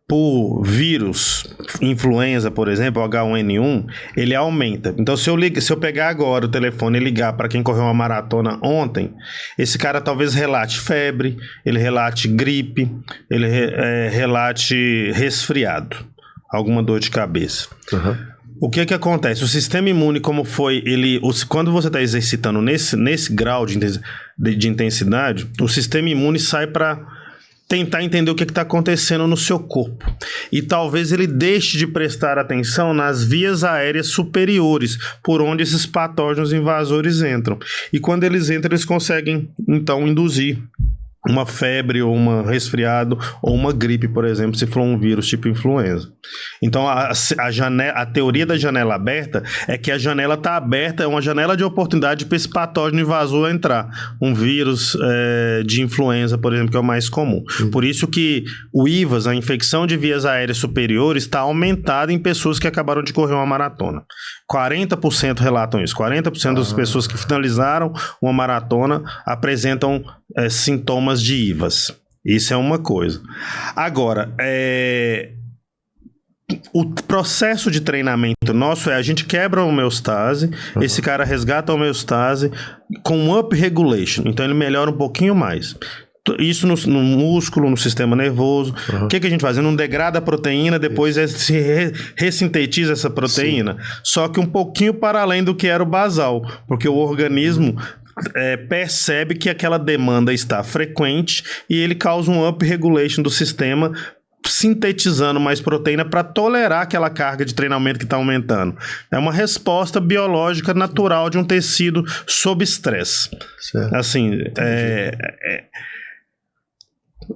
por vírus, influenza, por exemplo, H1N1, ele aumenta. Então, se eu pegar agora o telefone e ligar para quem correu uma maratona ontem, esse cara talvez relate febre, ele relate gripe, ele relate resfriado, alguma dor de cabeça. O que acontece? O sistema imune, como foi, quando você está exercitando nesse grau de intensidade, o sistema imune sai para tentar entender o que está acontecendo no seu corpo. E talvez ele deixe de prestar atenção nas vias aéreas superiores, por onde esses patógenos invasores entram. E quando eles entram, eles conseguem, então, induzir uma febre, ou um resfriado, ou uma gripe, por exemplo, se for um vírus tipo influenza. Então, a teoria da janela aberta é que a janela está aberta, é uma janela de oportunidade para esse patógeno invasor entrar. Um vírus de influenza, por exemplo, que é o mais comum. Por isso que o IVAS, a infecção de vias aéreas superiores, está aumentada em pessoas que acabaram de correr uma maratona. 40% relatam isso. 40% das pessoas que finalizaram uma maratona apresentam sintomas de IVAS. Isso é uma coisa. Agora, o processo de treinamento nosso a gente quebra a homeostase, esse cara resgata a homeostase com up regulation, então ele melhora um pouquinho mais. Isso no músculo, no sistema nervoso. O que a gente faz? Não degrada a proteína, depois se ressintetiza essa proteína. Sim. Só que um pouquinho para além do que era o basal, porque o organismo percebe que aquela demanda está frequente e ele causa um up regulation do sistema, sintetizando mais proteína para tolerar aquela carga de treinamento que está aumentando. É uma resposta biológica natural de um tecido sob estresse. Assim,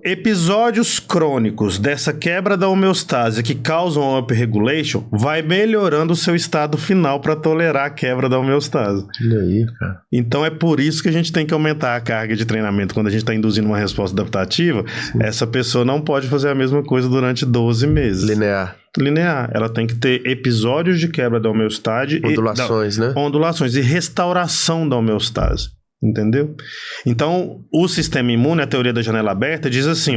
episódios crônicos dessa quebra da homeostase que causam up regulation vai melhorando o seu estado final para tolerar a quebra da homeostase. Olha aí, cara. Então é por isso que a gente tem que aumentar a carga de treinamento quando a gente está induzindo uma resposta adaptativa. Sim. Essa pessoa não pode fazer a mesma coisa durante 12 meses. Linear. Ela tem que ter episódios de quebra da homeostase. Ondulações, né? Ondulações e restauração da homeostase. Entendeu? Então, o sistema imune, a teoria da janela aberta, diz assim,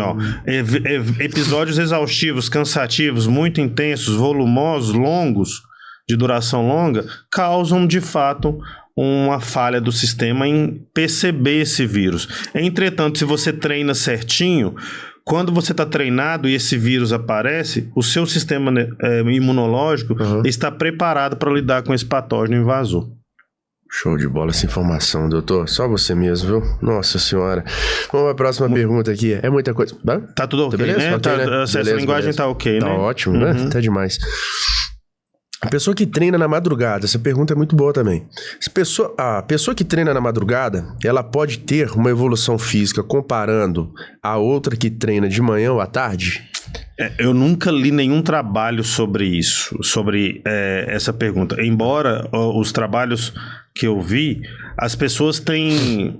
episódios exaustivos, cansativos, muito intensos, volumosos, longos, de duração longa, causam, de fato, uma falha do sistema em perceber esse vírus. Entretanto, se você treina certinho, quando você está treinado e esse vírus aparece, o seu sistema imunológico está preparado para lidar com esse patógeno invasor. Show de bola essa informação, doutor. Só você mesmo, viu? Nossa senhora. Vamos para a próxima pergunta aqui. É muita coisa. Tá tudo ok, beleza? Né? Okay, né? Essa linguagem tá ok, né? Tá ótimo, né? Tá demais. A pessoa que treina na madrugada, essa pergunta é muito boa também. A pessoa que treina na madrugada, ela pode ter uma evolução física comparando a outra que treina de manhã ou à tarde? Eu nunca li nenhum trabalho sobre isso, sobre essa pergunta. Embora os trabalhos que eu vi, as pessoas têm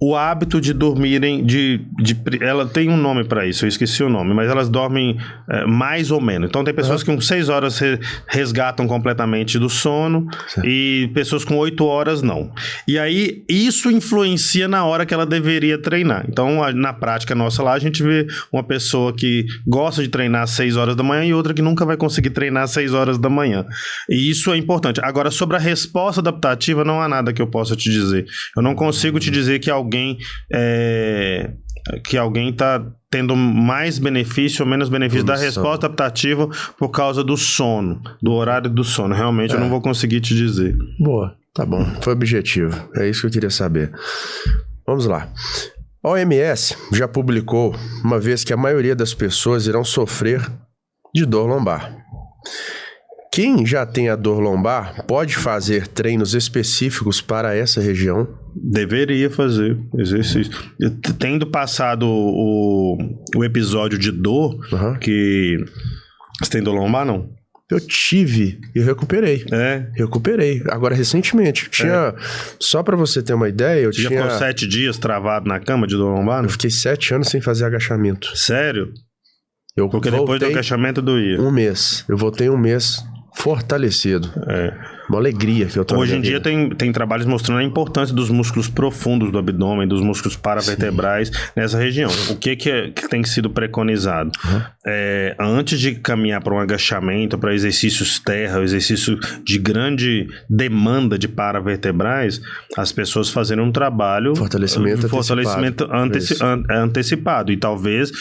o hábito de dormirem, ela tem um nome para isso, eu esqueci o nome, mas elas dormem mais ou menos. Então tem pessoas que com 6 horas resgatam completamente do sono, certo, e pessoas com 8 horas não. E aí isso influencia na hora que ela deveria treinar. Então na prática nossa lá a gente vê uma pessoa que gosta de treinar às 6 horas da manhã e outra que nunca vai conseguir treinar às 6 horas da manhã. E isso é importante. Agora, sobre a resposta adaptativa, não há nada que eu possa te dizer. Eu não consigo te dizer que alguém está tendo mais benefício ou menos benefício da resposta adaptativa por causa do sono, do horário do sono. Realmente eu não vou conseguir te dizer. Boa, tá bom. Foi objetivo. É isso que eu queria saber. Vamos lá. A OMS já publicou uma vez que a maioria das pessoas irão sofrer de dor lombar. Quem já tem a dor lombar pode fazer treinos específicos para essa região? Deveria fazer exercício. Tendo passado o episódio de dor, que... Você tem dor lombar, não? Eu tive e recuperei. Recuperei. Agora, recentemente. Só pra você ter uma ideia, eu tinha... Já ficou 7 dias travado na cama de dor lombar? Não? Eu fiquei 7 anos sem fazer agachamento. Sério? Porque depois do agachamento doía. Um mês. Eu voltei um mês Fortalecido. Uma alegria que eu tô Hoje em dia tem trabalhos mostrando a importância dos músculos profundos do abdômen, dos músculos paravertebrais nessa região. O que tem sido preconizado? Antes de caminhar para um agachamento, para exercícios terra, exercício de grande demanda de paravertebrais, as pessoas fazerem um trabalho fortalecimento antecipado e talvez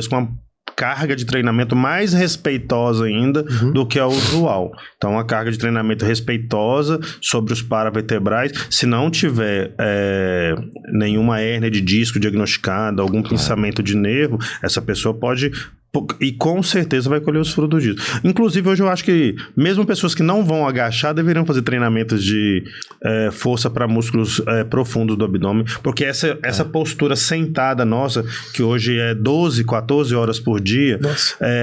com uma carga de treinamento mais respeitosa ainda do que a usual. Então, uma carga de treinamento respeitosa sobre os paravertebrais. Se não tiver nenhuma hérnia de disco diagnosticada, algum pinçamento de nervo, essa pessoa pode... E com certeza vai colher os frutos disso. Inclusive, hoje eu acho que mesmo pessoas que não vão agachar deveriam fazer treinamentos de força para músculos profundos do abdômen, porque essa postura sentada nossa, que hoje é 12, 14 horas por dia,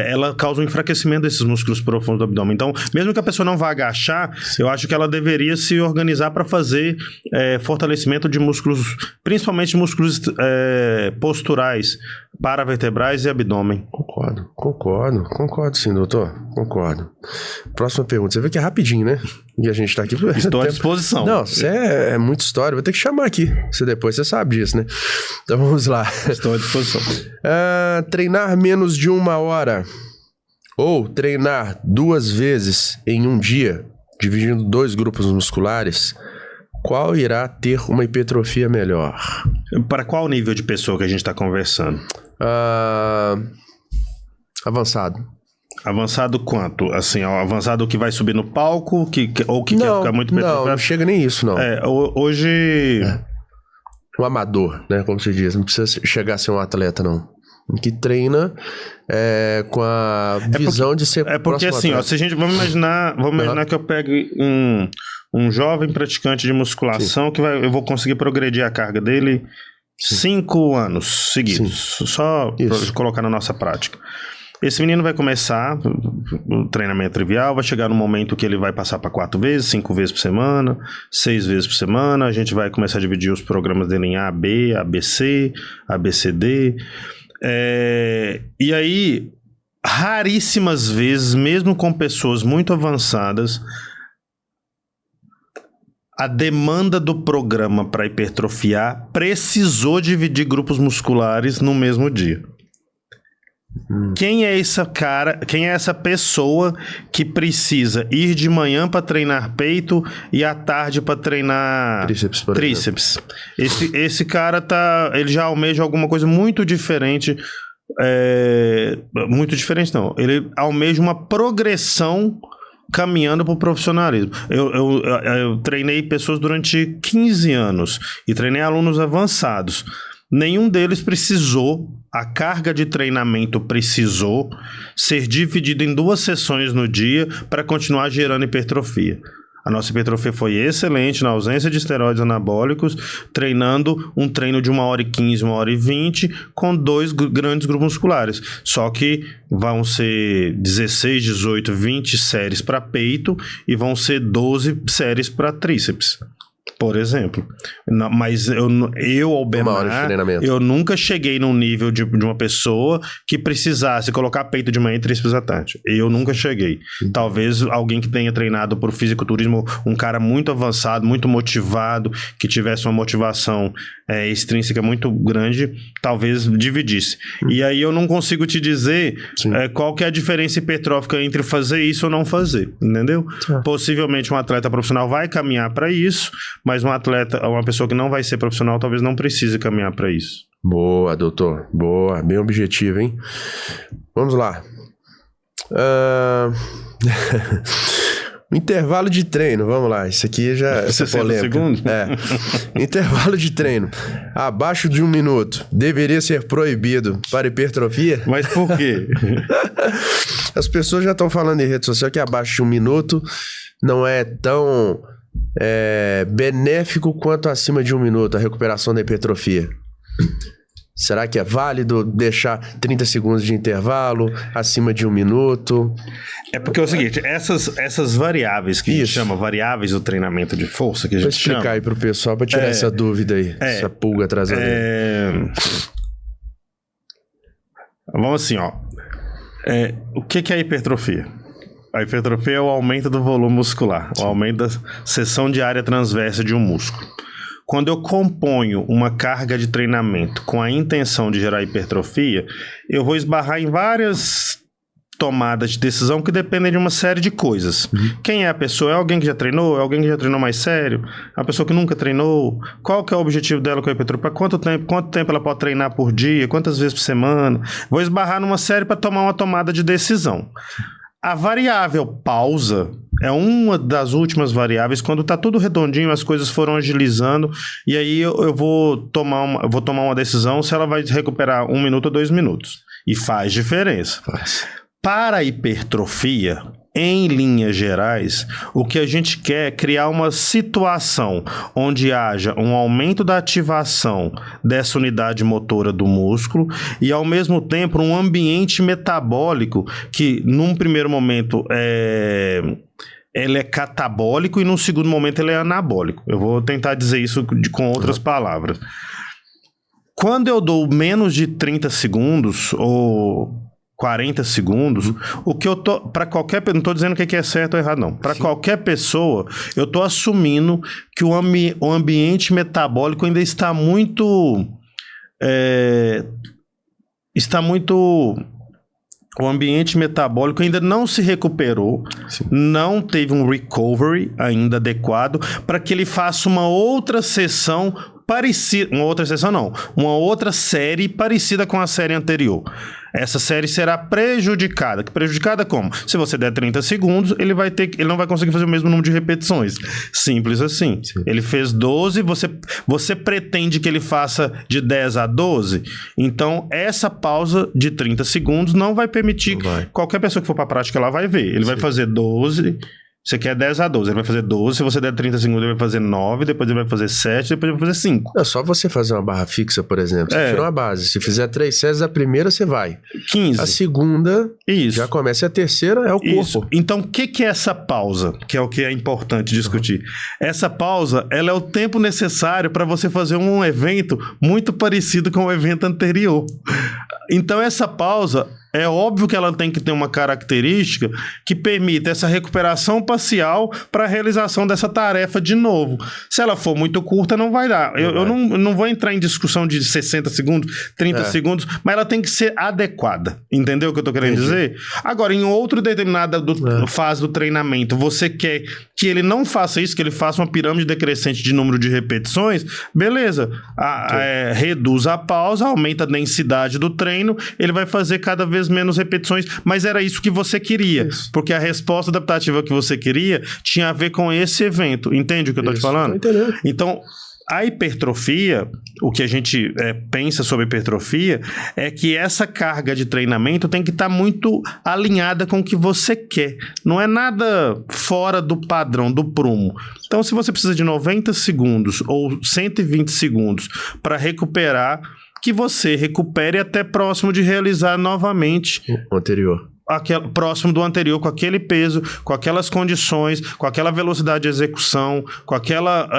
ela causa um enfraquecimento desses músculos profundos do abdômen. Então, mesmo que a pessoa não vá agachar, eu acho que ela deveria se organizar para fazer fortalecimento de músculos, principalmente músculos posturais, paravertebrais e abdômen. Concordo sim, doutor. Concordo. Próxima pergunta. Você vê que é rapidinho, né? E a gente tá aqui... Estou à disposição. Não, isso é muita história. Vou ter que chamar aqui. Depois você sabe disso, né? Então vamos lá. Estou à disposição. Treinar menos de 1 hora ou treinar 2 vezes em um dia, dividindo 2 grupos musculares, qual irá ter uma hipertrofia melhor? Para qual nível de pessoa que a gente está conversando? Avançado. Avançado quanto? Assim, avançado que vai subir no palco ou que quer ficar muito hipertrofiado? Não chega nem isso, não. Hoje... Um amador, né? Como se diz. Não precisa chegar a ser um atleta, não. Que treina com a visão de ser... porque assim, ó, se a gente... Vamos imaginar que eu pegue um jovem praticante de musculação que eu vou conseguir progredir a carga dele 5 anos seguidos. Só para colocar na nossa prática. Esse menino vai começar o treinamento trivial, vai chegar no momento que ele vai passar para 4 vezes, 5 vezes por semana, 6 vezes por semana. A gente vai começar a dividir os programas dele em A, B, ABC, ABCD. E aí, raríssimas vezes, mesmo com pessoas muito avançadas, a demanda do programa para hipertrofiar precisou dividir grupos musculares no mesmo dia. Quem é essa pessoa que precisa ir de manhã para treinar peito e à tarde para treinar tríceps? Esse cara ele já almeja alguma coisa muito diferente. Muito diferente não. Ele almeja uma progressão caminhando para o profissionalismo. Eu treinei pessoas durante 15 anos e treinei alunos avançados. Nenhum deles a carga de treinamento precisou ser dividida em 2 sessões no dia para continuar gerando hipertrofia. A nossa hipertrofia foi excelente na ausência de esteroides anabólicos, treinando um treino de 1h15, 1h20, com 2 grandes grupos musculares. Só que vão ser 16, 18, 20 séries para peito e vão ser 12 séries para tríceps. Por exemplo. Mas eu ao Bernard, eu nunca cheguei num nível de uma pessoa que precisasse colocar peito de manhã e tríceps à tarde. Eu nunca cheguei. Talvez alguém que tenha treinado por fisiculturismo, um cara muito avançado, muito motivado, que tivesse uma motivação extrínseca muito grande, talvez dividisse. E aí eu não consigo te dizer qual que é a diferença hipertrófica entre fazer isso ou não fazer, entendeu? Possivelmente um atleta profissional vai caminhar para isso, mas uma pessoa que não vai ser profissional talvez não precise caminhar para isso. Boa, doutor. Boa. Bem objetivo, hein? Vamos lá. Intervalo de treino, vamos lá. Isso aqui já é polêmica. Intervalo de treino abaixo de 1 minuto deveria ser proibido para hipertrofia? Mas por quê? As pessoas já estão falando em rede social que abaixo de 1 minuto não é tão benéfico quanto acima de 1 minuto a recuperação da hipertrofia. Será que é válido deixar 30 segundos de intervalo acima de 1 minuto? É porque é o seguinte, essas variáveis que a gente chama variáveis do treinamento de força, que a gente chama... Vou explicar aí pro pessoal para tirar essa dúvida aí, essa pulga atrás dele. Vamos assim, ó. O que é hipertrofia? A hipertrofia é o aumento do volume muscular, o aumento da seção de área transversa de um músculo. Quando eu componho uma carga de treinamento com a intenção de gerar hipertrofia, eu vou esbarrar em várias tomadas de decisão que dependem de uma série de coisas. Quem é a pessoa? É alguém que já treinou? É alguém que já treinou mais sério? É uma pessoa que nunca treinou? Qual que é o objetivo dela com a hipertrofia? Quanto tempo ela pode treinar por dia? Quantas vezes por semana? Vou esbarrar numa série para tomar uma tomada de decisão. A variável pausa é uma das últimas variáveis. Quando está tudo redondinho, as coisas foram agilizando, e aí eu vou tomar uma decisão se ela vai recuperar 1 minuto ou 2 minutos. E faz diferença. Para a hipertrofia, em linhas gerais, o que a gente quer é criar uma situação onde haja um aumento da ativação dessa unidade motora do músculo e, ao mesmo tempo, um ambiente metabólico que, num primeiro momento, ele é catabólico e, num segundo momento, ele é anabólico. Eu vou tentar dizer isso com outras palavras. Quando eu dou menos de 30 segundos ou 40 segundos, o que eu tô, para qualquer, não estou dizendo que é certo ou errado, não. Para qualquer pessoa, eu estou assumindo que o ambiente metabólico ainda está muito, o ambiente metabólico ainda não se recuperou, não teve um recovery ainda adequado para que ele faça uma outra sessão parecida, uma outra série parecida com a série anterior. Essa série será prejudicada. Prejudicada como? Se você der 30 segundos, ele não vai conseguir fazer o mesmo número de repetições. Simples assim. Sim. Ele fez 12, você pretende que ele faça de 10 a 12? Então, essa pausa de 30 segundos não vai permitir... Qualquer pessoa que for para a prática lá vai ver. Ele vai fazer 12... Você quer 10 a 12, ele vai fazer 12, se você der 30 segundos ele vai fazer 9, depois ele vai fazer 7, depois ele vai fazer 5. É só você fazer uma barra fixa, por exemplo, você tira uma base, se fizer 3 séries, a primeira você vai. 15. A segunda já começa, e a terceira é o corpo. Então, o que é essa pausa? Que é o que é importante discutir. Essa pausa, ela é o tempo necessário para você fazer um evento muito parecido com o evento anterior. Então, essa pausa... É óbvio que ela tem que ter uma característica que permita essa recuperação parcial para a realização dessa tarefa de novo. Se ela for muito curta, não vai dar. Eu não vou entrar em discussão de 60 segundos, 30 segundos, mas ela tem que ser adequada. Entendeu o que eu estou querendo dizer? Agora, em outra determinada fase do treinamento, você quer que ele não faça isso, que ele faça uma pirâmide decrescente de número de repetições, beleza. Reduz a pausa, aumenta a densidade do treino, ele vai fazer cada vez menos repetições, mas era isso que você queria, porque a resposta adaptativa que você queria tinha a ver com esse evento. Entende o que eu tô te falando? Então, a hipertrofia, o que a gente pensa sobre hipertrofia é que essa carga de treinamento tem que estar muito alinhada com o que você quer. Não é nada fora do padrão, do prumo. Então, se você precisa de 90 segundos ou 120 segundos para recuperar, que você recupere até próximo de realizar novamente o anterior. Próximo do anterior, com aquele peso, com aquelas condições, com aquela velocidade de execução, com aquela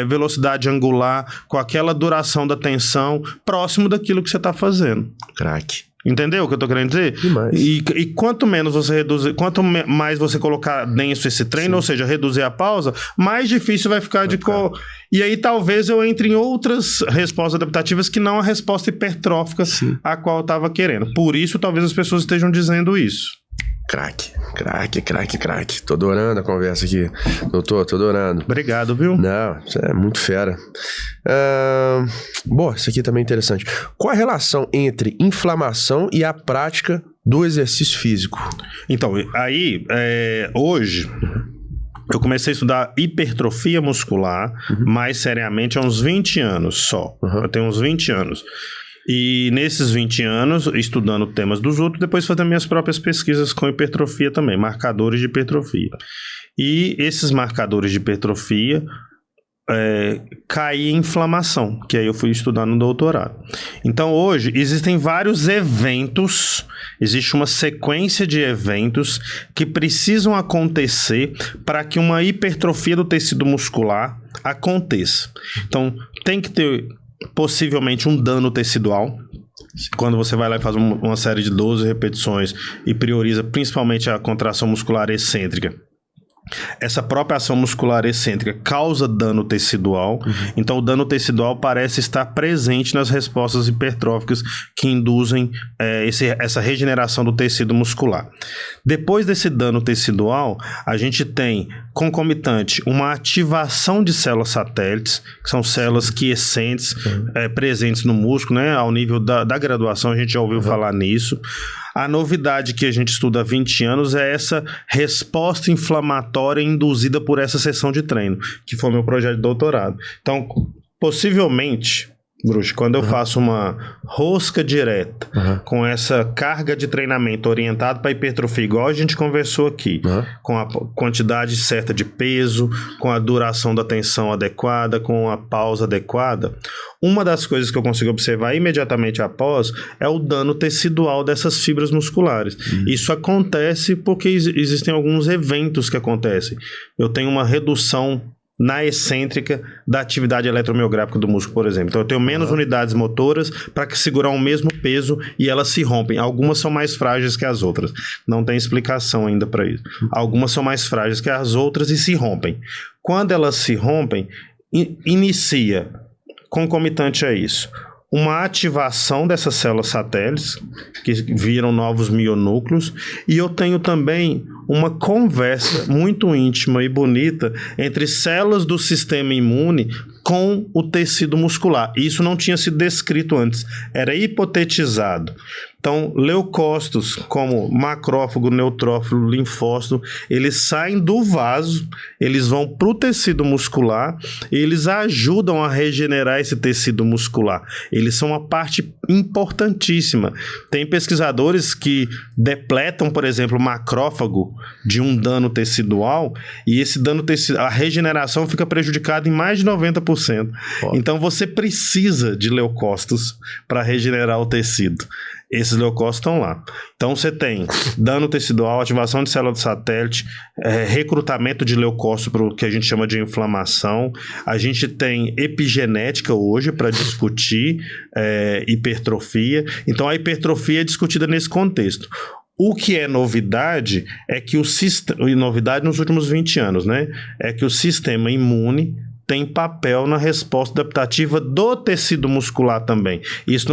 velocidade angular, com aquela duração da tensão, próximo daquilo que você está fazendo. Craque. Entendeu o que eu tô querendo dizer? Demais. E quanto menos você reduzir, quanto mais você colocar denso esse treino, ou seja, reduzir a pausa, mais difícil vai ficar E aí talvez eu entre em outras respostas adaptativas que não a resposta hipertrófica a qual eu tava querendo. Por isso, talvez as pessoas estejam dizendo isso. Craque. Tô adorando a conversa aqui, doutor, tô adorando. Obrigado, viu? Não, isso é muito fera. Bom, isso aqui também é interessante. Qual a relação entre inflamação e a prática do exercício físico? Então, aí, hoje... Eu comecei a estudar hipertrofia muscular mais seriamente há uns 20 anos só. Eu tenho uns 20 anos. E nesses 20 anos, estudando temas dos outros, depois fazendo minhas próprias pesquisas com hipertrofia também, marcadores de hipertrofia. E esses marcadores de hipertrofia caem em inflamação, que aí eu fui estudar no doutorado. Então hoje existem vários eventos, existe uma sequência de eventos que precisam acontecer para que uma hipertrofia do tecido muscular aconteça. Então tem que ter possivelmente um dano tecidual, quando você vai lá e faz uma série de 12 repetições e prioriza principalmente a contração muscular excêntrica, essa própria ação muscular excêntrica causa dano tecidual, então o dano tecidual parece estar presente nas respostas hipertróficas que induzem essa regeneração do tecido muscular. Depois desse dano tecidual, a gente tem concomitante uma ativação de células satélites, que são células quiescentes presentes no músculo, né? Ao nível da graduação, a gente já ouviu falar nisso. A novidade que a gente estuda há 20 anos é essa resposta inflamatória induzida por essa sessão de treino, que foi meu projeto de doutorado. Então, possivelmente, Bruxo, quando eu faço uma rosca direta com essa carga de treinamento orientado para hipertrofia, igual a gente conversou aqui, com a quantidade certa de peso, com a duração da tensão adequada, com a pausa adequada, uma das coisas que eu consigo observar imediatamente após é o dano tecidual dessas fibras musculares. Isso acontece porque existem alguns eventos que acontecem. Eu tenho uma redução na excêntrica da atividade eletromiográfica do músculo, por exemplo. Então eu tenho menos unidades motoras para segurar o mesmo peso e elas se rompem. Algumas são mais frágeis que as outras. Não tem explicação ainda para isso. Algumas são mais frágeis que as outras e se rompem. Quando elas se rompem, inicia, concomitante a isso, uma ativação dessas células satélites, que viram novos mionúcleos, e eu tenho também uma conversa muito íntima e bonita entre células do sistema imune com o tecido muscular. Isso não tinha sido descrito antes, era hipotetizado. Então, leucócitos, como macrófago, neutrófilo, linfócito, eles saem do vaso, eles vão para o tecido muscular e eles ajudam a regenerar esse tecido muscular. Eles são uma parte importantíssima. Tem pesquisadores que depletam, por exemplo, o macrófago de um dano tecidual e esse dano tecidual, a regeneração fica prejudicada em mais de 90%. Então, você precisa de leucócitos para regenerar o tecido. Esses leucócitos estão lá. Então você tem dano tecidual, ativação de célula de satélite, recrutamento de leucócitos para o que a gente chama de inflamação. A gente tem epigenética hoje para discutir hipertrofia. Então a hipertrofia é discutida nesse contexto. O que é novidade é que novidade nos últimos 20 anos, né? É que o sistema imune tem papel na resposta adaptativa do tecido muscular também. Isso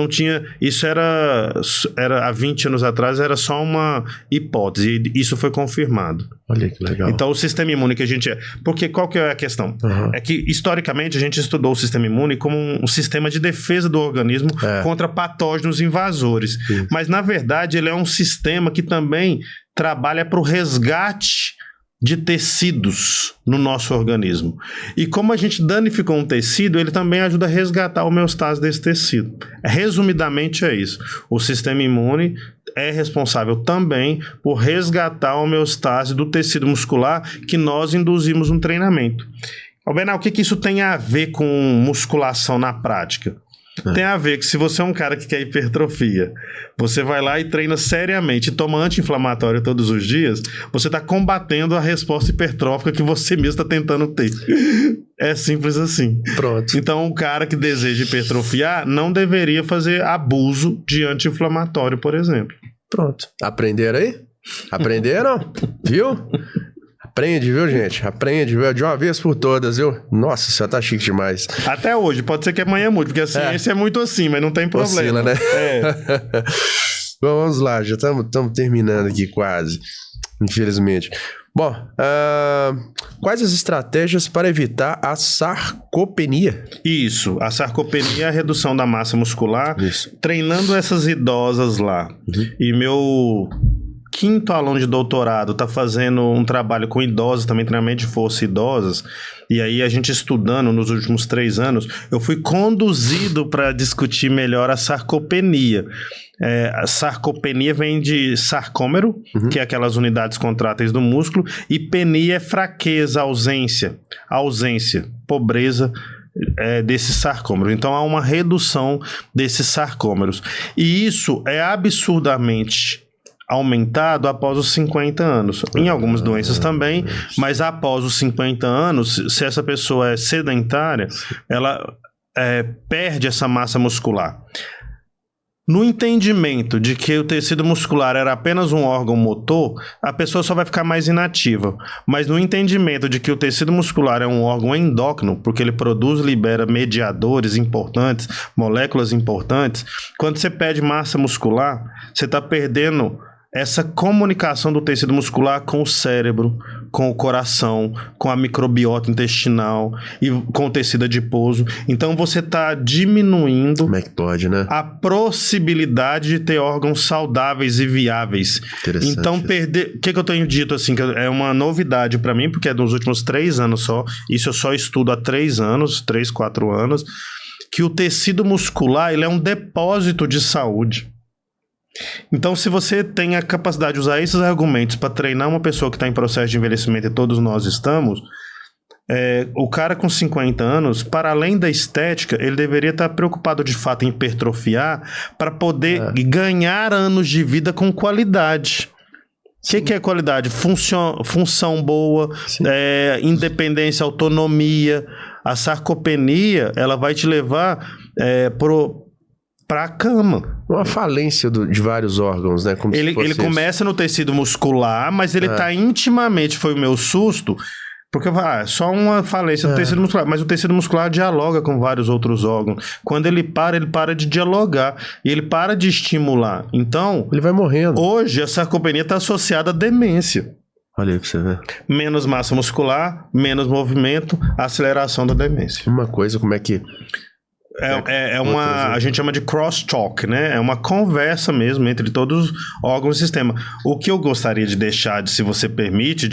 era há 20 anos atrás, era só uma hipótese, e isso foi confirmado. Olha que legal. Então, o sistema imune que a gente... Porque qual que é a questão? É que, historicamente, a gente estudou o sistema imune como um sistema de defesa do organismo contra patógenos invasores. Mas, na verdade, ele é um sistema que também trabalha para o resgate de tecidos no nosso organismo. E como a gente danificou um tecido, ele também ajuda a resgatar a homeostase desse tecido. Resumidamente é isso. O sistema imune é responsável também por resgatar a homeostase do tecido muscular que nós induzimos no treinamento. Bernal, o que isso tem a ver com musculação na prática? Tem a ver que se você é um cara que quer hipertrofia, você vai lá e treina seriamente e toma anti-inflamatório todos os dias, você está combatendo a resposta hipertrófica que você mesmo está tentando ter. É simples assim. Pronto. Então, o cara que deseja hipertrofiar não deveria fazer abuso de anti-inflamatório, por exemplo. Pronto. Aprenderam aí? Aprenderam? Viu? Aprende, viu, gente? Aprende, viu? De uma vez por todas, viu? Nossa, isso tá chique demais. Até hoje, pode ser que amanhã mude, porque a ciência é muito assim, mas não tem problema. Oscila, né? Bom, vamos lá, já estamos terminando aqui quase, infelizmente. Bom, quais as estratégias para evitar a sarcopenia? Isso, a sarcopenia é a redução da massa muscular. Isso. Treinando essas idosas lá. E meu 5º aluno de doutorado está fazendo um trabalho com idosos, também treinamento de força idosas, e aí a gente estudando nos últimos 3 anos, eu fui conduzido para discutir melhor a sarcopenia. A sarcopenia vem de sarcômero, que é aquelas unidades contráteis do músculo, e penia é fraqueza, ausência, pobreza desses sarcômeros. Então há uma redução desses sarcômeros. E isso é absurdamente aumentado após os 50 anos. Em algumas doenças também, mas após os 50 anos, se essa pessoa é sedentária, ela perde essa massa muscular. No entendimento de que o tecido muscular era apenas um órgão motor, a pessoa só vai ficar mais inativa. Mas no entendimento de que o tecido muscular é um órgão endócrino, porque ele produz e libera mediadores importantes, moléculas importantes, quando você perde massa muscular, você está perdendo essa comunicação do tecido muscular com o cérebro, com o coração, com a microbiota intestinal e com o tecido adiposo. Então você está diminuindo Como é que pode, né? a possibilidade de ter órgãos saudáveis e viáveis. Então perder... O que eu tenho dito assim, que é uma novidade para mim, porque é dos últimos 3 anos só, isso eu só estudo há 3 anos, 3, 4 anos, que o tecido muscular ele é um depósito de saúde. Então, se você tem a capacidade de usar esses argumentos para treinar uma pessoa que está em processo de envelhecimento, e todos nós estamos, o cara com 50 anos, para além da estética, ele deveria estar preocupado de fato em hipertrofiar para poder ganhar anos de vida com qualidade. O que é qualidade? Função boa, independência, autonomia. A sarcopenia, ela vai te levar para a cama. Uma falência de vários órgãos, né? Como ele começa no tecido muscular, mas ele está intimamente, foi o meu susto, porque só uma falência do tecido muscular, mas o tecido muscular dialoga com vários outros órgãos. Quando ele para de dialogar e ele para de estimular. Então, ele vai morrendo. Hoje, a sarcopenia está associada à demência. Olha aí pra você ver. Menos massa muscular, menos aceleração da demência. Uma coisa, como é que... a gente chama de cross-talk, né? É uma conversa mesmo entre todos os órgãos do sistema. O que eu gostaria de deixar, se você permite,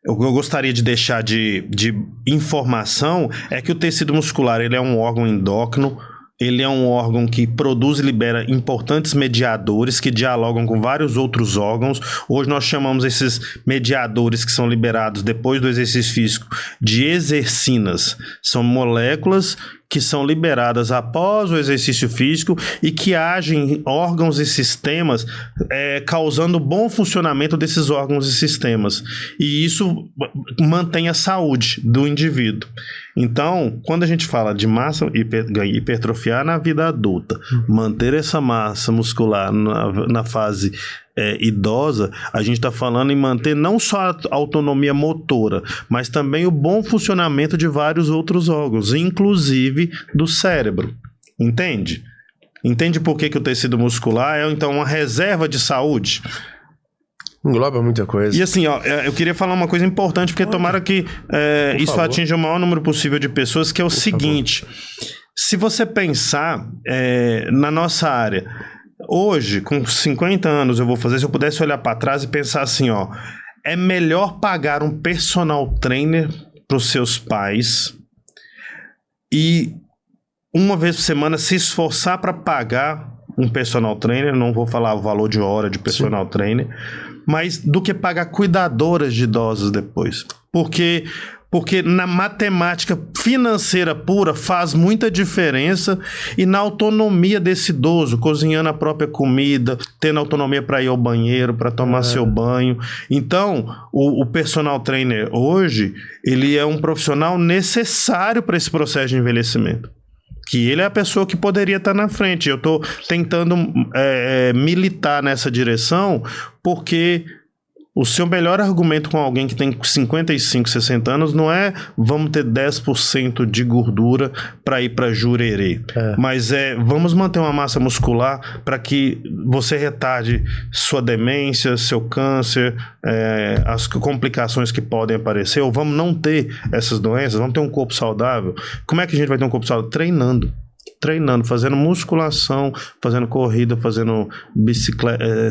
o que eu gostaria de deixar de informação é que o tecido muscular ele é um órgão endócrino, ele é um órgão que produz e libera importantes mediadores que dialogam com vários outros órgãos. Hoje nós chamamos esses mediadores que são liberados depois do exercício físico de exercinas. São moléculas que são liberadas após o exercício físico e que agem em órgãos e sistemas, causando bom funcionamento desses órgãos e sistemas. E isso mantém a saúde do indivíduo. Então, quando a gente fala de massa hipertrofiar na vida adulta, manter essa massa muscular na fase idosa, a gente está falando em manter não só a autonomia motora, mas também o bom funcionamento de vários outros órgãos, inclusive do cérebro. Entende? Entende por que o tecido muscular é, então, uma reserva de saúde? Engloba muita coisa. E assim, eu queria falar uma coisa importante, porque tomara que isso atinja o maior número possível de pessoas, que é o seguinte. Se você pensar na nossa área, hoje, com 50 anos, eu vou fazer, se eu pudesse olhar para trás e pensar assim, é melhor pagar um personal trainer para os seus pais e uma vez por semana se esforçar para pagar um personal trainer, não vou falar o valor de hora de personal trainer, mas do que pagar cuidadoras de idosos depois. Porque na matemática financeira pura faz muita diferença, e na autonomia desse idoso, cozinhando a própria comida, tendo autonomia para ir ao banheiro, para tomar seu banho. Então, o personal trainer hoje, ele é um profissional necessário para esse processo de envelhecimento. Que ele é a pessoa que poderia estar na frente. Eu estou tentando militar nessa direção, porque o seu melhor argumento com alguém que tem 55, 60 anos não é vamos ter 10% de gordura para ir para Jurerê, mas vamos manter uma massa muscular para que você retarde sua demência, seu câncer, as complicações que podem aparecer, ou vamos não ter essas doenças, vamos ter um corpo saudável. Como é que a gente vai ter um corpo saudável? Treinando, fazendo musculação, fazendo corrida, fazendo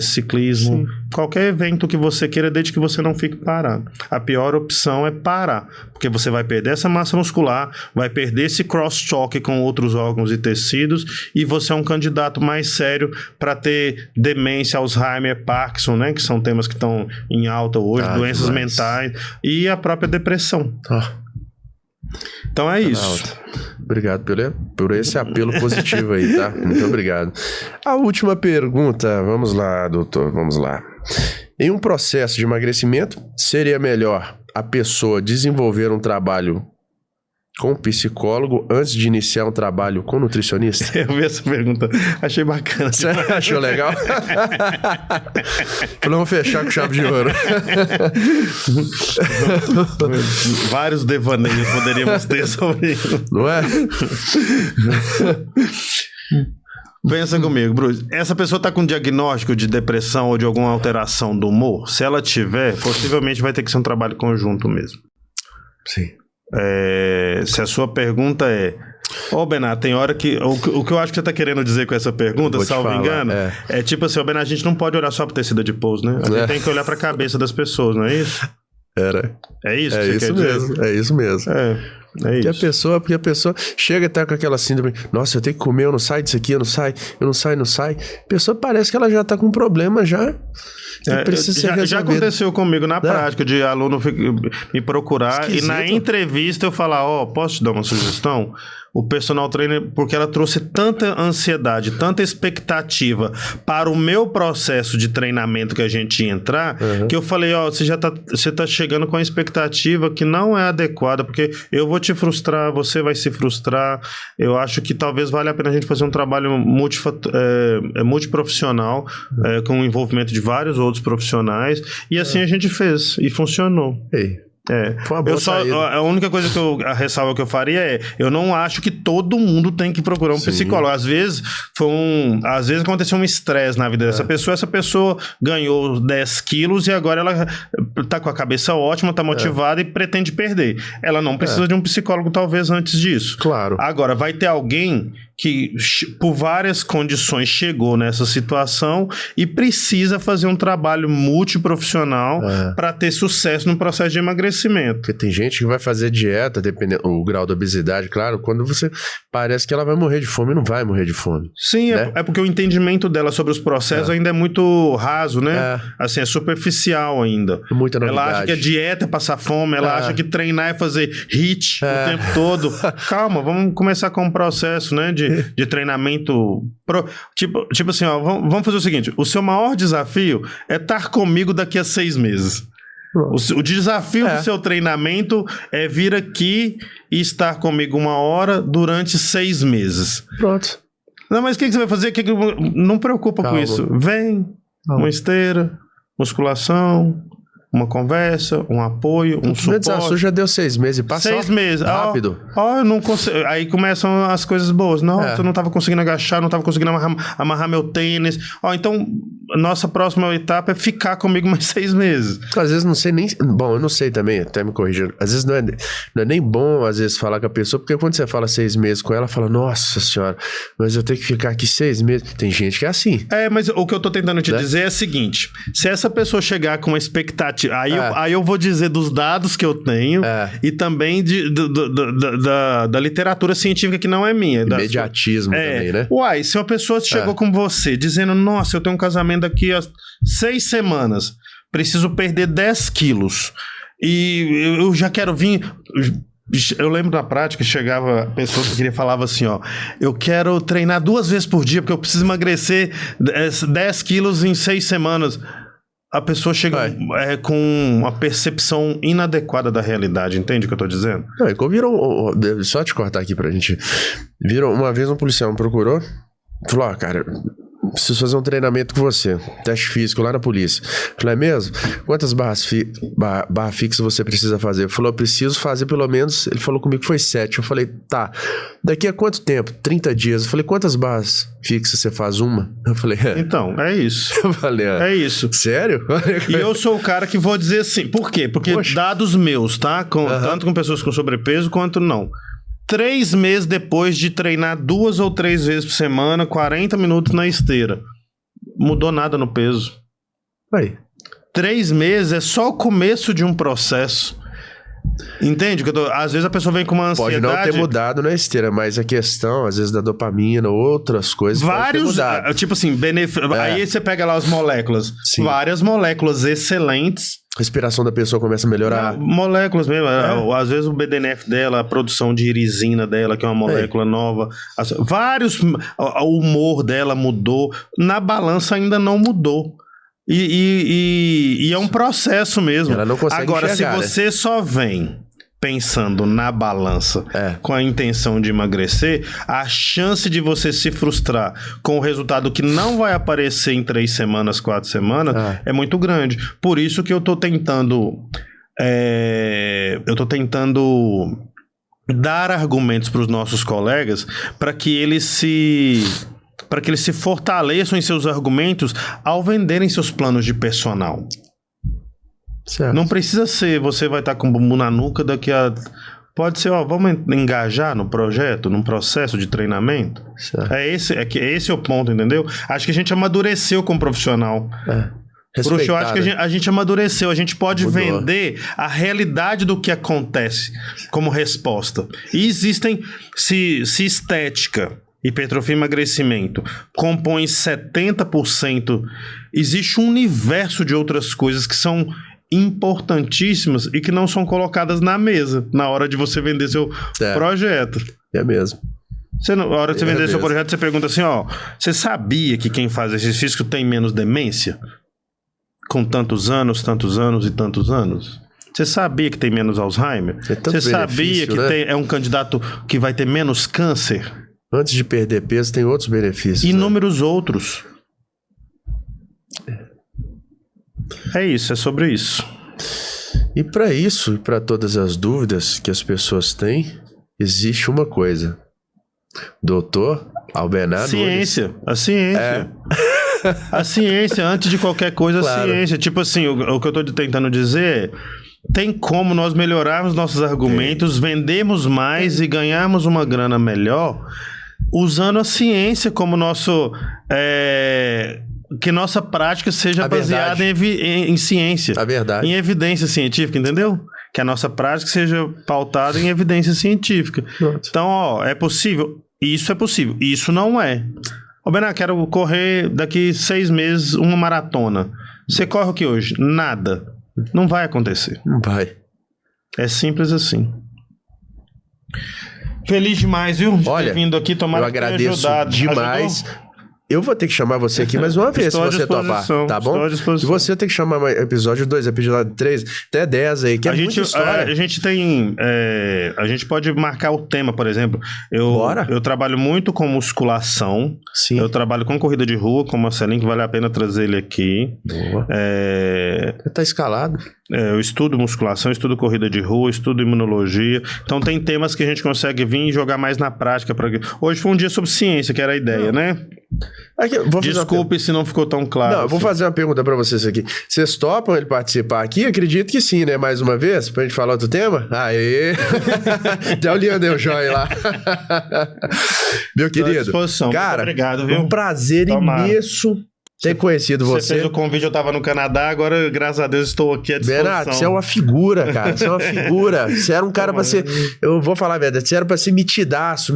ciclismo. Sim. Qualquer evento que você queira, desde que você não fique parado. A pior opção é parar, porque você vai perder essa massa muscular, vai perder esse cross-talk com outros órgãos e tecidos, e você é um candidato mais sério para ter demência, Alzheimer, Parkinson, né, que são temas que estão em alta hoje, doenças mentais, e a própria depressão. Então é isso. Obrigado por esse apelo positivo aí, tá? Muito obrigado. A última pergunta, vamos lá, doutor, vamos lá. Em um processo de emagrecimento, seria melhor a pessoa desenvolver um trabalho com um psicólogo antes de iniciar um trabalho com nutricionista? Eu vi essa pergunta, achei bacana. Você achou legal? Vamos fechar com chave de ouro. Vários devaneios poderíamos ter sobre isso. Não é? Pensa comigo, Bruce. Essa pessoa tá com diagnóstico de depressão ou de alguma alteração do humor? Se ela tiver, possivelmente vai ter que ser um trabalho conjunto mesmo. Sim. Se a sua pergunta é... Benato, tem hora que... O que eu acho que você tá querendo dizer com essa pergunta, salvo engano, é tipo assim, Benato, a gente não pode olhar só pro tecido adipose, né? A gente tem que olhar pra cabeça das pessoas, não é isso? É isso que você quer dizer? É isso mesmo. É isso. Porque a pessoa chega e tá com aquela síndrome, nossa, eu tenho que comer, eu não saio disso aqui, eu não saio. A pessoa parece que ela já tá com um problema já. Já aconteceu comigo na prática, de aluno me procurar esquisito. E na entrevista eu falar, posso te dar uma sugestão? O personal trainer, porque ela trouxe tanta ansiedade, tanta expectativa para o meu processo de treinamento que a gente ia entrar, que eu falei, você tá chegando com a expectativa que não é adequada, porque eu vou te frustrar, você vai se frustrar. Eu acho que talvez valha a pena a gente fazer um trabalho multiprofissional, com o envolvimento de vários outros profissionais, e assim a gente fez, e funcionou. A única coisa a ressalva que eu faria é, eu não acho que todo mundo tem que procurar um psicólogo. Às vezes aconteceu um estresse na vida dessa pessoa, essa pessoa ganhou 10 quilos e agora ela tá com a cabeça ótima, tá motivada e pretende perder. Ela não precisa de um psicólogo talvez antes disso. Claro. Agora, vai ter alguém que por várias condições chegou nessa situação e precisa fazer um trabalho multiprofissional para ter sucesso no processo de emagrecimento. Porque tem gente que vai fazer dieta, dependendo do grau da obesidade, claro, quando você parece que ela vai morrer de fome e não vai morrer de fome. Sim, né? É porque o entendimento dela sobre os processos ainda é muito raso, né? Assim, é superficial ainda. Muita novidade. Ela acha que a dieta é passar fome, ela acha que treinar é fazer HIIT o tempo todo. Calma, vamos começar com um processo, né, de treinamento. Tipo assim, vamos fazer o seguinte: o seu maior desafio é estar comigo daqui a 6 meses. O desafio do seu treinamento é vir aqui e estar comigo 1 hora durante 6 meses. Pronto. Não, mas o que você vai fazer? Não preocupa com isso. Vem, uma esteira, musculação, uma conversa, um apoio, um suporte. O já deu 6 meses e passou 6 meses. Rápido. Eu não consigo. Aí começam as coisas boas. Nossa, eu não estava conseguindo agachar, não estava conseguindo amarrar meu tênis. Então, nossa próxima etapa é ficar comigo mais 6 meses. Às vezes não sei nem... Bom, eu não sei também, até me corrigindo. Às vezes não é nem bom, às vezes, falar com a pessoa, porque quando você fala 6 meses com ela fala, nossa senhora, mas eu tenho que ficar aqui 6 meses. Tem gente que é assim. Mas o que eu tô tentando te dizer é o seguinte: se essa pessoa chegar com uma expectativa... Aí eu vou dizer dos dados que eu tenho e também da literatura científica que não é minha. Imediatismo também, né? Se uma pessoa chegou com você dizendo, nossa, eu tenho um casamento daqui a 6 semanas, preciso perder 10 quilos e eu já quero vir... Eu lembro da prática, chegava a pessoa que falava assim, eu quero treinar 2 vezes por dia porque eu preciso emagrecer 10 quilos em 6 semanas. A pessoa chega com uma percepção inadequada da realidade, entende o que eu tô dizendo? Só te cortar aqui pra gente. Uma vez um policial me procurou, falou, cara, preciso fazer um treinamento com você, teste físico lá na polícia. Falei, é mesmo? Quantas barras fixas você precisa fazer? Ele falou, eu preciso fazer pelo menos, ele falou comigo que foi 7. Eu falei, tá, daqui a quanto tempo? 30 dias. Eu falei, quantas barras fixas você faz? 1? Eu falei, então, é isso. Eu falei, é isso. Sério? E eu sou o cara que vou dizer assim, por quê? Porque dados meus, tá? Tanto com pessoas com sobrepeso quanto não. 3 meses depois de treinar 2 ou 3 vezes por semana, 40 minutos na esteira, mudou nada no peso. 3 meses é só o começo de um processo. Entende? Às vezes a pessoa vem com uma ansiedade... Pode não ter mudado na esteira, mas a questão, às vezes, da dopamina, outras coisas... Vários, tipo assim, aí você pega lá as moléculas. Sim. Várias moléculas excelentes... A respiração da pessoa começa a melhorar. Moléculas mesmo. Às vezes o BDNF dela, a produção de irisina dela, que é uma molécula nova. O humor dela mudou. Na balança ainda não mudou. E é um processo mesmo. Ela não consegue Agora, enxergar, se você só vem pensando na balança com a intenção de emagrecer, a chance de você se frustrar com o resultado que não vai aparecer em 3 semanas, 4 semanas, é muito grande. Por isso que eu tô tentando dar argumentos para os nossos colegas para que eles se fortaleçam em seus argumentos ao venderem seus planos de personal. Certo. Não precisa ser, você vai estar com o bumbum na nuca daqui a... Pode ser, vamos engajar no projeto, num processo de treinamento. Certo. Esse é o ponto, entendeu? Acho que a gente amadureceu como profissional. Bruxo, eu acho que a gente amadureceu. A gente pode vender a realidade do que acontece como resposta. E existem, se estética, hipertrofia e emagrecimento compõem 70%, existe um universo de outras coisas que são importantíssimas e que não são colocadas na mesa na hora de você vender seu projeto. É mesmo. Na hora de você vender seu projeto, você pergunta assim, você sabia que quem faz exercício físico tem menos demência? Com tantos anos e tantos anos? Você sabia que tem menos Alzheimer? Você sabia que é um candidato que vai ter menos câncer? Antes de perder peso, tem outros benefícios. Inúmeros outros. É isso, é sobre isso. E para isso, e para todas as dúvidas que as pessoas têm, existe uma coisa. Doutor Albenar Ciência, Nunes. A ciência. A ciência, antes de qualquer coisa, a ciência. Tipo assim, o que eu tô tentando dizer é, tem como nós melhorarmos nossos argumentos, vendermos mais e ganharmos uma grana melhor usando a ciência como nosso... que nossa prática seja baseada em ciência. A verdade. Em evidência científica, entendeu? Que a nossa prática seja pautada em evidência científica. Pronto. Então, é possível? Isso é possível. Isso não é. Benar, quero correr daqui 6 meses uma maratona. Você corre o que hoje? Nada. Não vai acontecer. Não vai. É simples assim. Feliz demais, viu? De ter vindo aqui, tomara que tenha ajudado. Demais. Ajudou? Eu vou ter que chamar você aqui mais uma vez, se você topar, tá bom? E você tem que chamar episódio 2, episódio 3, até 10 aí, que é muita história. A gente tem... a gente pode marcar o tema, por exemplo. Eu trabalho muito com musculação. Sim. Eu trabalho com corrida de rua, com o Marcelinho, que vale a pena trazer ele aqui. Boa. Você tá escalado. Eu estudo musculação, estudo corrida de rua, estudo imunologia. Então tem temas que a gente consegue vir e jogar mais na prática. Hoje foi um dia sobre ciência, que era a ideia, né? Aqui, desculpe se não ficou tão claro. Não, eu vou fazer uma pergunta pra vocês aqui. Vocês topam ele participar aqui? Acredito que sim, né? Mais uma vez, pra gente falar outro tema? Aê! Até o Leandro deu joia lá. Meu querido, cara, obrigado, viu? Um prazer imenso ter conhecido você. Você fez o convite, eu tava no Canadá, agora, graças a Deus, estou aqui à disposição. Bernardo, você é uma figura, cara. Você é uma figura. Você era um cara pra ser... Eu vou falar a verdade. Você era pra ser metidaço.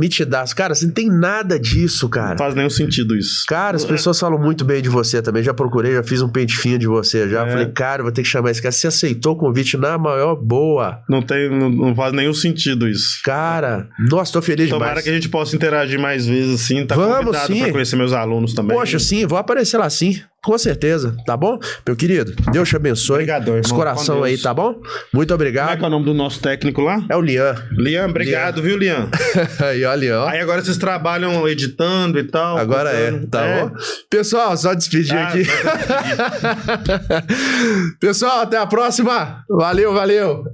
Cara, você não tem nada disso, cara. Não faz nenhum sentido isso. Cara, as pessoas falam muito bem de você também. Já procurei, já fiz um pente fino de você. Já falei, cara, vou ter que chamar esse cara. Você aceitou o convite na maior boa. Não faz nenhum sentido isso. Cara, nossa, tô feliz demais. Tomara que a gente possa interagir mais vezes, assim. Tá convidado pra conhecer meus alunos também. Poxa, sim, vou aparecer lá sim. Com certeza, tá bom? Meu querido, Deus te abençoe. Obrigado, irmão. Os coração aí, tá bom? Muito obrigado. Como é que é o nome do nosso técnico lá? É o Lian. Lian, obrigado, viu, Lian? Aí, ó, Lian. Aí agora vocês trabalham editando e tal. Agora tá bom? Pessoal, só despedir aqui. Pessoal, até a próxima. Valeu.